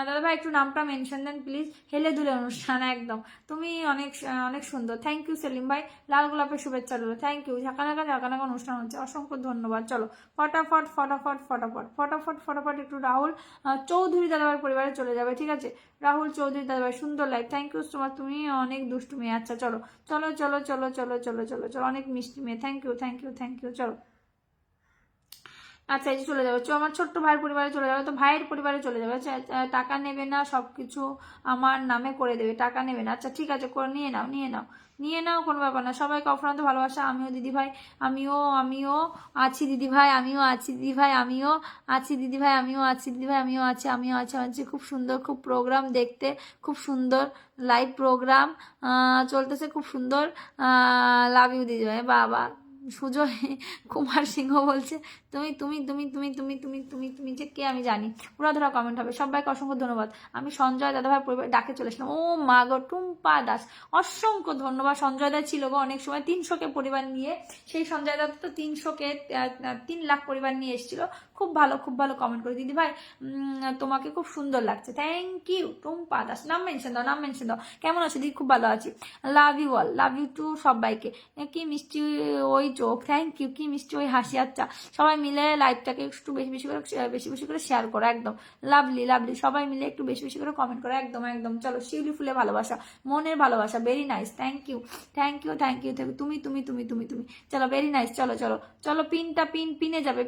দাদাভাই একটু নামটা মেনশন দেন প্লিজ। হেলে দুলে অনুষ্ঠান একদম, তুমি অনেক অনেক সুন্দর, থ্যাংক ইউ সেলিম ভাই। লাল গোলাপের শুভেচ্ছা রইল, থ্যাংক ইউ। ঝাঁকানাকা অনুষ্ঠান হচ্ছে, অসংখ্য ধন্যবাদ। চলো ফটাফট একটু রাহুল চৌধুরী দাদাভাইয়ের পরিবারে চলে যাবে, ঠিক আছে? রাহুল চৌধুরী দাদাভাই সুন্দর like, thank you so much. তুমি অনেক দুষ্টু মেয়ে। আচ্ছা চলো চলো চলো চলো চলো চলো চলো চলো, অনেক মিষ্টি মেয়ে, থ্যাংক ইউ। চলো আচ্ছা এই যে চলে যাবে, আমার ছোট্ট ভাইয়ের পরিবারে চলে যাবে, তো ভাইয়ের পরিবারে চলে যাবে। আচ্ছা টাকা নেবে না, সবকিছু আমার নামে করে দেবে, টাকা নেবে না। আচ্ছা ঠিক আছে, করে নিয়ে নাও, কোনো ব্যাপার না। সবাইকে অফুরন্ত ভালোবাসা। আমিও দিদি ভাই, আমিও আছি দিদি ভাই, আমিও আছি দিদি ভাই, আমিও আছি। খুব সুন্দর, খুব প্রোগ্রাম দেখতে, খুব সুন্দর লাইভ প্রোগ্রাম চলতেছে, খুব সুন্দর। লাভ ইউ দিদি ভাই। বাবা সুজয় কুমার সিংহ বলছে তুমি তুমি তুমি তুমি তুমি তুমি তুমি তুমি যে কে আমি জানি। পুরাধরা কমেন্ট হবে। সবাইকে অসংখ্য ধন্যবাদ। আমি সঞ্জয় দাদাভাই পরিবার ডাকে চলেছিলাম। ও মা গো, টুম্পা দাস অসংখ্য ধন্যবাদ। সঞ্জয় দা ছিল গো অনেক সময় 300কে পরিবার নিয়ে, সেই সঞ্জয় দা তো 300কে 3 লাখ পরিবার নিয়ে এসেছিল। খুব ভালো কমেন্ট করে দিদি ভাই, তোমাকে খুব সুন্দর লাগছে, থ্যাংক ইউ। টুম্পা দাস নাম মেনশন দাও। কেমন আছো দিদি? খুব ভালো আছি। Love you all, love you too সবাইকে। কি মিষ্টি ওই চোখ, থ্যাংক ইউ। কি মিষ্টি ওই হাসি। আচ্ছা সবাই মিলে লাইভটাকে একটু বেশি করে শেয়ার করো, একদম লাভলি। সবাই মিলে একটু বেশি করে কমেন্ট করো, একদম। চলো শিউলি ফুলে ভালোবাসা, মনের ভালোবাসা, ভেরি নাইস, থ্যাংক ইউ। তুমি চলো ভেরি নাইস। চলো পিনে যাবে।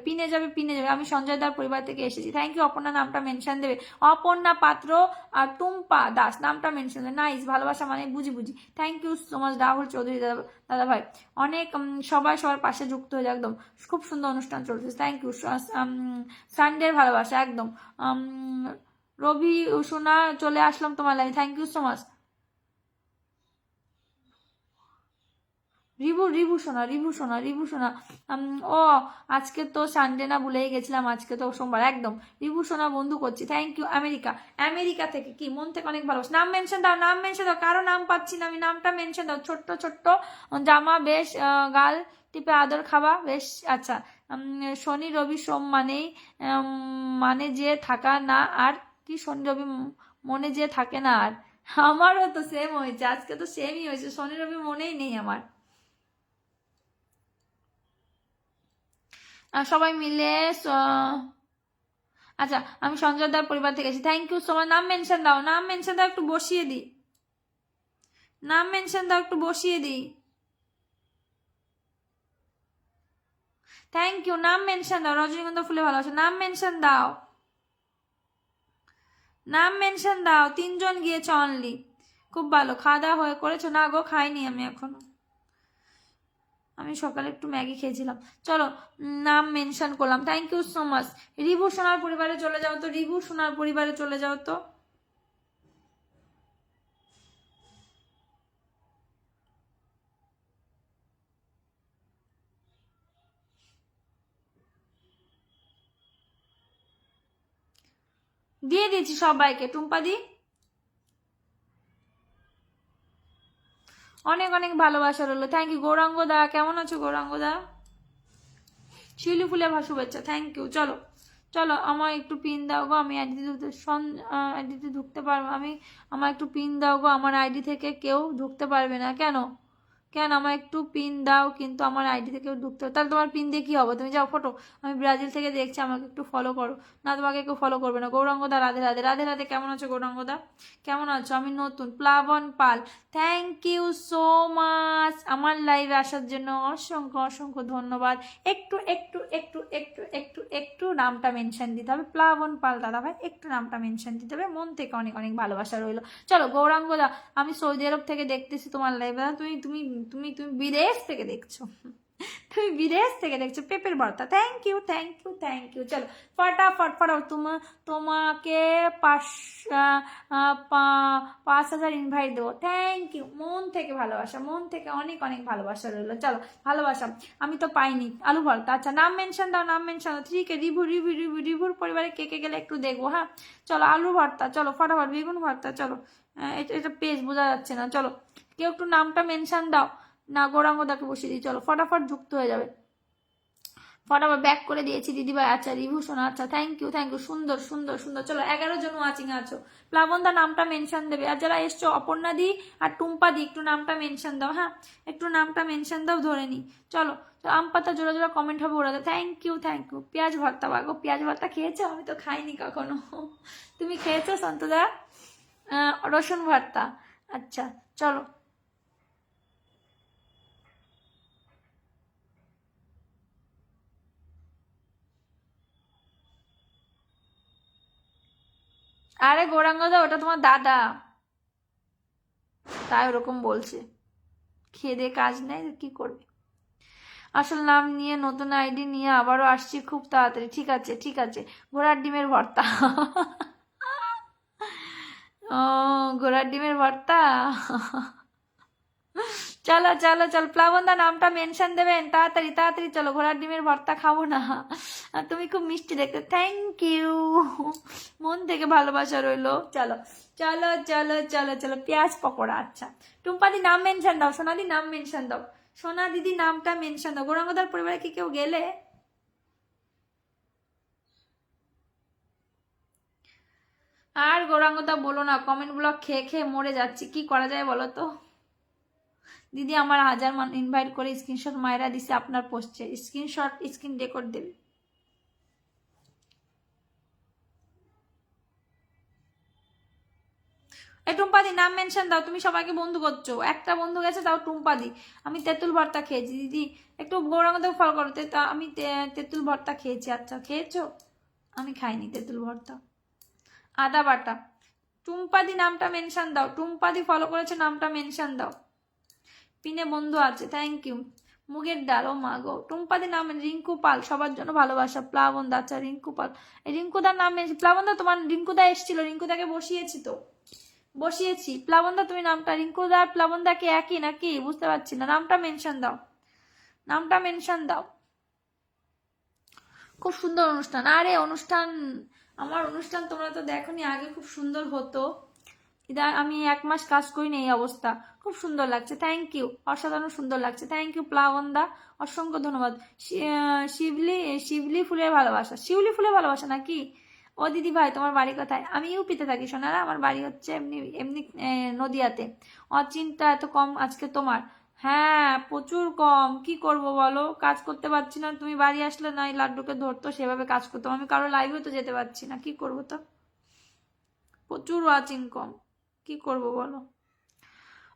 আমি সঞ্জয় দার পরিবার থেকে এসেছি, থ্যাংক ইউ। অপর্ণা নামটা মেনশন দেবে, অপর্ণা পাত্র আর টুম্পা দাস নামটা মেনশন দেবে, নাইস। ভালোবাসা মানে বুঝি, thank you so much. Rahul Chowdhury দাদা ভাই অনেক, সবাই সবার পাশে যুক্ত হয়ে যায়, একদম খুব সুন্দর অনুষ্ঠান চলছে, থ্যাংক ইউ। সানডের ভালোবাসা একদম। রবি সোনা চলে আসলাম তোমার লাইভে, thank you so much. Rivu সোনা ও আজকে তো সানডে না, ভুলেই গেছিলাম, আজকে তো সোমবার একদম। রিভু সোনা বন্ধু করছি, থ্যাংক ইউ। আমেরিকা থেকে কি মন থেকে অনেক ভালোবাসা। নাম মেনশন দাও, নাম মেনশন দাও, কারো নাম পাচ্ছি না আমি, নামটা মেনশন দাও। ছোট্ট ছোট্ট জামা, বেশ গাল টিপে আদর খাওয়া, বেশ আচ্ছা। শনি রবি সোম মানেই মানে যে থাকা না আর কি, শনি রবি মনে যে থাকে না আর। আমারও তো সেম হয়েছে, আজকে তো সেমই হয়েছে, শনি রবি মনেই নেই আমার। সবাই মিলে আচ্ছা, আমি সঞ্জয় দার পরিবার থেকে এসেছি, থ্যাংক ইউ সো মাচ। নাম মেনশন দাও, নাম মেনশন দাও, একটু বসিয়ে দিই, নাম মেনশন দাও, একটু বসিয়ে দিই, থ্যাংক ইউ। নাম মেনশন দাও, রজনীগন্ধা ফুলে ভালোবাসা, নাম মেনশন দাও, নাম মেনশন দাও। 3 জন গিয়েছে অনলি, খুব ভালো। খাওয়া দাওয়া হয়ে করেছো? না গো, খাইনি আমি এখনো, আমি সকালে একটু ম্যাগি খেয়েছিলাম। চলো, নাম মেনশন করলাম, thank you so much. Rivu সোনার পরিবারে চলে যাও তো, রিভু সোনার পরিবারে চলে যাও তো। দিয়ে দিয়েছি সবাইকে, টুম্পা দি অনেক অনেক ভালোবাসা রইলো, থ্যাংক ইউ। গৌরাঙ্গ দা কেমন আছো? গৌরাঙ্গ দা শিলু ফুলে শুভেচ্ছা, থ্যাংক ইউ। চলো চলো, আমার একটু পিন দাও গো, আমি আইডিতে ঢুকতে পারবো আমি, আমার একটু পিন দাও গো, আমার আইডি থেকে কেউ ঢুকতে পারবে না কেন? কেন? আমার একটু পিন দাও, কিন্তু আমার আইডি থেকে ঢুকতে হবে। তাহলে তোমার পিন দিয়ে কি হবে? তুমি যাও ফটো, আমি ব্রাজিল থেকে দেখছি, আমাকে একটু ফলো করো। না, তোমাকে কেউ ফলো করবে না। গৌরাঙ্গদা রাধে রাধে, রাধে রাধে। কেমন আছো গৌরাঙ্গদা? কেমন আছো? আমি নতুন, প্লাবন পাল, থ্যাংক ইউ সো মাচ আমার লাইভে আসার জন্য, অসংখ্য অসংখ্য ধন্যবাদ। একটু একটু একটু একটু একটু একটু নামটা মেনশন দিতে হবে, প্লাবন পাল দাদা ভাই, একটু নামটা মেনশন দিতে হবে, মন থেকে অনেক অনেক ভালোবাসা রইলো। চলো গৌরাঙ্গদা, আমি সৌদি আরব থেকে দেখতেছি তোমার লাইভে, তুমি তুমি তুমি তুমি বিদেশ থেকে দেখছো, তুমি বিদেশ থেকে দেখছো, পেপের বার্তা, thank you thank you thank you. চলো ফটাফট ফটাফট তোমাকে 5,000 ইনভাইট দেবো, থ্যাংক ইউ। মন থেকে ভালোবাসা, মন থেকে অনেক অনেক ভালোবাসা রইলো। চলো ভালোবাসা, আমি তো পাইনি। আলু ভর্তা, আচ্ছা নাম মেনশন দাও, নাম মেনশন দাও। 3K রিভুর পরিবারে কে কে গেলে একটু দেখবো, হ্যাঁ। চলো আলু ভর্তা, চলো ফটাফট বেগুন ভর্তা, চলো। এটা পেজ বোঝা যাচ্ছে না, চলো কেউ একটু নামটা মেনশন দাও না। গৌরাঙ্গদাকে বসিয়ে দিই, চলো ফটাফট যুক্ত হয়ে যাবে, ফটাফট ব্যাক করে দিয়েছি দিদিভাই। আচ্ছা রিভু শোনা, আচ্ছা থ্যাংক ইউ থ্যাংক ইউ, সুন্দর সুন্দর সুন্দর। চলো 11 জন ওয়াচিং আছো, প্লাবনদা নামটা মেনশন দেবে। আর যারা এসছো অপর্ণা দি আর টুম্পা দি, একটু নামটা মেনশন দাও, হ্যাঁ একটু নামটা মেনশন দাও, ধরে নি। চলো আম পাতা জোড়া জোড়া কমেন্ট হবে ওরা, থ্যাংক ইউ থ্যাংক ইউ। পেঁয়াজ ভর্তা, বাগো পেঁয়াজ ভর্তা খেয়েছো? আমি তো খাইনি কখনো, তুমি খেয়েছো সন্তদা? রসুন ভর্তা, আচ্ছা চলো। আরে গৌরাঙ্গদা, ওটা তোমার দাদা, তাই ওরকম বলছে, খেয়ে দিয়ে কাজ নেই কি করবে। আসল নাম নিয়ে নতুন আইডি নিয়ে আবারও আসছি খুব তাড়াতাড়ি, ঠিক আছে ঠিক আছে। ঘোড়ার ডিমের ভর্তা, ও ঘোড়ার ডিমের ভর্তা, চলো চলো চলো। প্লাবনদা নামটা মেনশন দেবেন তাড়াতাড়ি তাড়াতাড়ি, চলো ঘোড়ার ডিমের ভর্তা খাবো না। তুমি খুব মিষ্টি দেখতে, থ্যাংক ইউ, মন থেকে ভালোবাসা রইলো। চলো চলো চলো চলো চলো, পেঁয়াজ পকোড়া, আচ্ছা। টুম্পাদি নাম মেনশন দাও, সোনাদি নাম মেনশন দাও, সোনা দিদি নামটা মেনশন দাও। গৌরাঙ্গদার পরিবারে কি কেউ গেলে? আর গৌরাঙ্গদা বলো না, কমেন্ট ব্লক খেয়ে খেয়ে মরে যাচ্ছি, কি করা যায় বলো তো। দিদি আমার 1000 ইনভাইট করে স্ক্রিনশট মায়েরা দিছে আপনার পোস্টে, স্ক্রিনশট স্ক্রিন রেকর্ড দেবে। এই টুম্পাদি নাম মেনশন দাও, তুমি সবাইকে বন্ধু করছো, একটা বন্ধু গেছে তাও টুম্পাদি। আমি তেঁতুল ভর্তা খেয়েছি দিদি, একটু গৌরাঙ্গদেও ফলো করো। আমি তেঁতুল ভর্তা খেয়েছি, আচ্ছা খেয়েছো? আমি খাইনি তেঁতুল ভর্তা। আদা বাটা, টুম্পাদি নামটা মেনশন দাও, টুম্পাদি ফলো করেছে, নামটা মেনশন দাও। পিনে বন্ধু আছে, থ্যাংক ইউ। মুগের ডাল, ও মা গো। টুম্পাদি নাম রিঙ্কু পাল, সবার জন্য ভালোবাসা। প্লাবন দা, আচ্ছা রিঙ্কু পাল, এই রিঙ্কুদার নাম প্লাবন দা, তোমার রিঙ্কুদা এসেছিল, রিঙ্কুদাকে বসিয়েছি তো, বসিয়েছি। প্লাবন দা তুমি নামটা, রিঙ্কুদা আর প্লাবন দা কি একই নাকি বুঝতে পারছি না, নামটা মেনশন দাও, নামটা মেনশন দাও। খুব সুন্দর অনুষ্ঠান, আরে অনুষ্ঠান, আমার অনুষ্ঠান তোমরা তো দেখোনি, আগে খুব সুন্দর হতো, আমি 1 মাস কাজ করিনি এই অবস্থা। খুব সুন্দর লাগছে, থ্যাংক ইউ, অসাধারণ সুন্দর লাগছে, থ্যাংক ইউ প্লাবনদা, অসংখ্য ধন্যবাদ। শিবলি, শিবলি ফুলের ভালোবাসা, শিউলি ফুলের ভালোবাসা নাকি? ও দিদি ভাই তোমার বাড়ি কোথায়? আমি ইউপিতে থাকি সোনারা, আমার বাড়ি হচ্ছে এমনি এমনি নদিয়াতে। অচিন্তা এত কম আজকে তোমার? হ্যাঁ প্রচুর কম, কি করব বলো, কাজ করতে পারছি না, তুমি বাড়ি আসলে নাই লাড্ডুকে ধরতো, সেভাবে কাজ করতাম, আমি কারো লাইভেও তো যেতে পারছি না, কি করবো তো, প্রচুর ওয়াচিং কম, কি করব বলো।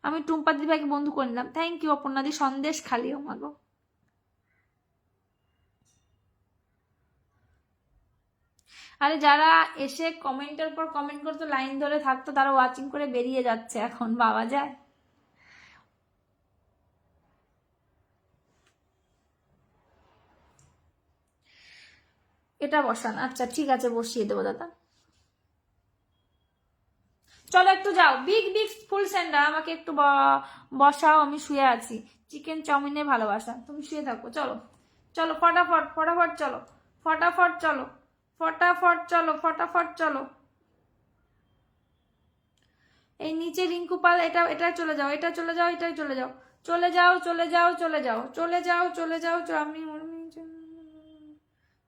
আমি টুম্পা দিদি ভাইকে বন্ধু করে নিলাম, থ্যাংক ইউ অপর্ণাদি, সন্দেশ খালি, ও মাগো। আরে যারা এসে কমেন্টের পর কমেন্ট করতো, লাইন ধরে থাকতো, তারা ওয়াচিং করে বেরিয়ে যাচ্ছে এখন, বাবা যায়। এটা বসান, আচ্ছা ঠিক আছে বসিয়ে দেবো দাদা। চলো একটু যাও, বিগ বিগ ফুল স্যান্ডা, আমাকে একটু বসাও, আমি শুয়ে আছি, চিকেন চাউমিনে ভালোবাসা, তুমি শুয়ে থাকো, চলো চলো ফটাফট ফটাফট চলো, ফটাফট চলো, ফটাফট চলো, ফটাফট চলো। এই নিচে রিঙ্কু পাল, এটা এটা চলে যাও, এটা চলে যাও, এটাই চলে যাও, চলে যাও চলে যাও চলে যাও চলে যাও চলে যাও, আমি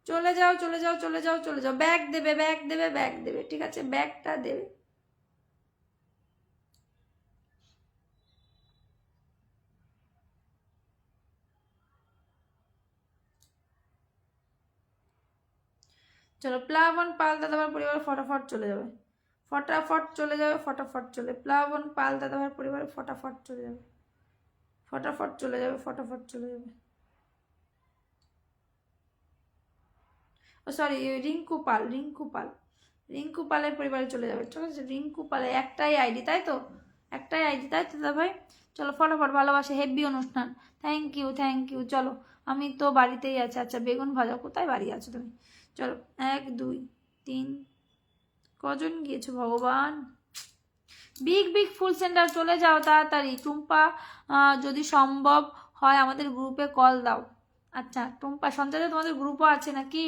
চলে যাও চলে যাও চলে যাও চলে যাও, ব্যাগ দেবে ব্যাগ দেবে ব্যাগ দেবে, ঠিক আছে ব্যাগটা দেবে। চলো প্লাবন পাল দাদাভাই পরিবার ফটাফট চলে যাবে, ফটাফট চলে যাবে, ফটাফট চলে, প্লাবন পাল দাদাভাই পরিবার ফটাফট চলে যাবে, ফটাফট চলে যাবে, ফটাফট চলে যাবে। ও সরি, রিঙ্কু পাল, রিঙ্কু পাল, রিঙ্কু পালের পরিবারে চলে যাবে, ঠিক আছে রিঙ্কু পালের একটাই আইডি তাই তো, একটাই আইডি তাই তো দাদা ভাই। চলো ফটাফট, ভালোবাসে হেভি অনুষ্ঠান, থ্যাংক ইউ থ্যাংক ইউ। চলো আমি তো বাড়িতেই আছি, আচ্ছা বেগুন ভাজা, কোথায় বাড়ি আছো তুমি? চলো 1 2 3, কজন গিয়েছো ভগবান? বিগ বিগ ফুল সেন্টার চলে যাও তাড়াতাড়ি, টুম্পা যদি সম্ভব হয় আমাদের গ্রুপে কল দাও। আচ্ছা টুম্পা সঞ্চয় তোমাদের গ্রুপও আছে নাকি?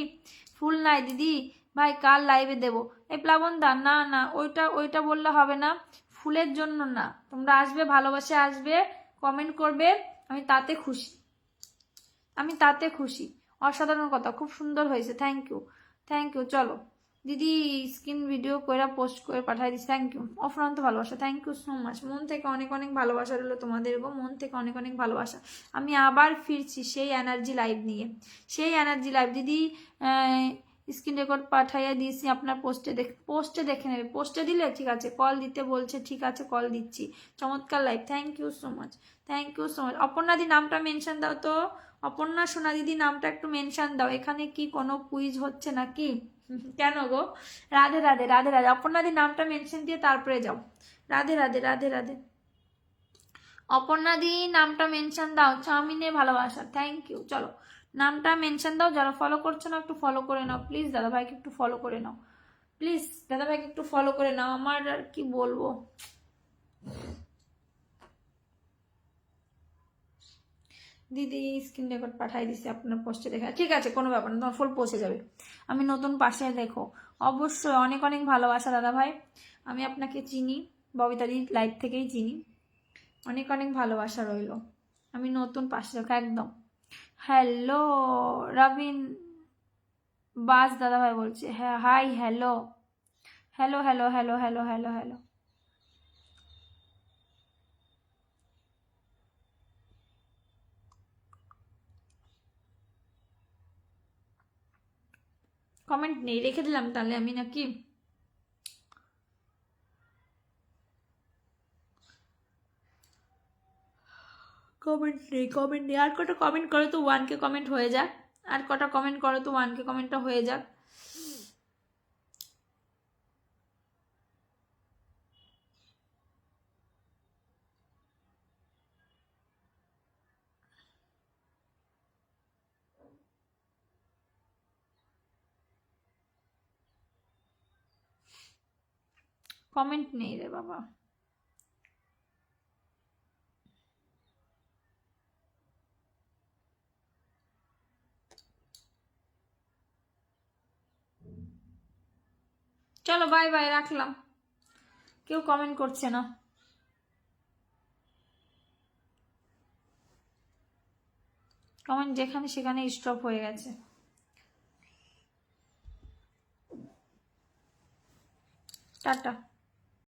ফুল নাই দিদি ভাই, কাল লাইভে দেবো। এই প্লাবন দা, না না ওইটা ওইটা বললে হবে না, ফুলের জন্য না, তোমরা আসবে ভালোবাসে আসবে, কমেন্ট করবে, আমি তাতে খুশি, আমি তাতে খুশি, অসাধারণ কথা, খুব সুন্দর হয়েছে, থ্যাংক ইউ থ্যাংক ইউ। চলো দিদি স্ক্রিন ভিডিও করে পোস্ট করে পাঠাই দিচ্ছি, থ্যাংক ইউ, অফুরন্ত ভালোবাসা, থ্যাংক ইউ সো মাচ, মন থেকে অনেক অনেক ভালোবাসা রইলো তোমাদের গো, মন থেকে অনেক অনেক ভালোবাসা। আমি আবার ফিরছি সেই এনার্জি লাইভ নিয়ে, সেই এনার্জি লাইভ। দিদি স্ক্রিন রেকর্ড পাঠাইয়া দিয়েছি, আপনার পোস্টে দেখে নেবে, পোস্টে দিলে ঠিক আছে, কল দিতে বলছে, ঠিক আছে কল দিচ্ছি, চমৎকার live, thank you so much, thank you so much. অপর্ণাদি নামটা মেনশন দাও তো, অপর্ণা সোনা দিদি নামটা একটু মেনশন দাও, এখানে কি কোনো কুইজ হচ্ছে নাকি? কেন গো? রাধে রাধে রাধে রাধে, অপর্ণাদি নামটা মেনশন দিয়ে তারপরে যাও, রাধে রাধে রাধে রাধে। অপর্ণাদি নামটা মেনশন দাও, চাউমিনের ভালোবাসা, থ্যাংক ইউ। চলো নামটা মেনশন দাও, যারা ফলো করছো না একটু ফলো করে নাও প্লিজ, দাদা ভাইকে একটু ফলো করে নাও প্লিজ, দাদা ভাইকে একটু ফলো করে নাও, আমার আর কি বলবো। দিদি স্ক্রিন রেকর্ড পাঠাই দিছি আপনার পোস্টে দেখা, ঠিক আছে কোনো ব্যাপার না, তোমার ফুল পৌঁছে যাবে। আমি নতুন পাশে দেখো, অবশ্যই অনেক অনেক ভালোবাসা দাদা ভাই, আমি আপনাকে চিনি, ববিতাদি লাইভ থেকেই চিনি, অনেক অনেক ভালোবাসা রইল, আমি নতুন পাশে দেখো একদম। হ্যালো রবিন বাস দাদা ভাই বলছে, হ্যাঁ high hello, hello hello hello hello hello hello. Comment নেই, রেখে দিলাম তাহলে আমি নাকি? কমেন্ট নেই, কমেন্ট নেই, আর কটা কমেন্ট করো তো 1K কমেন্ট হয়ে যাক, আর কটা কমেন্ট করো তো 1K কমেন্টটা হয়ে যাক। কমেন্ট নেই রে বাবা। চলো বাই বাই, রাখলাম। কেউ কমেন্ট করছে না। কমেন্ট যেখানে সেখানে স্টপ হয়ে গেছে। টাটা।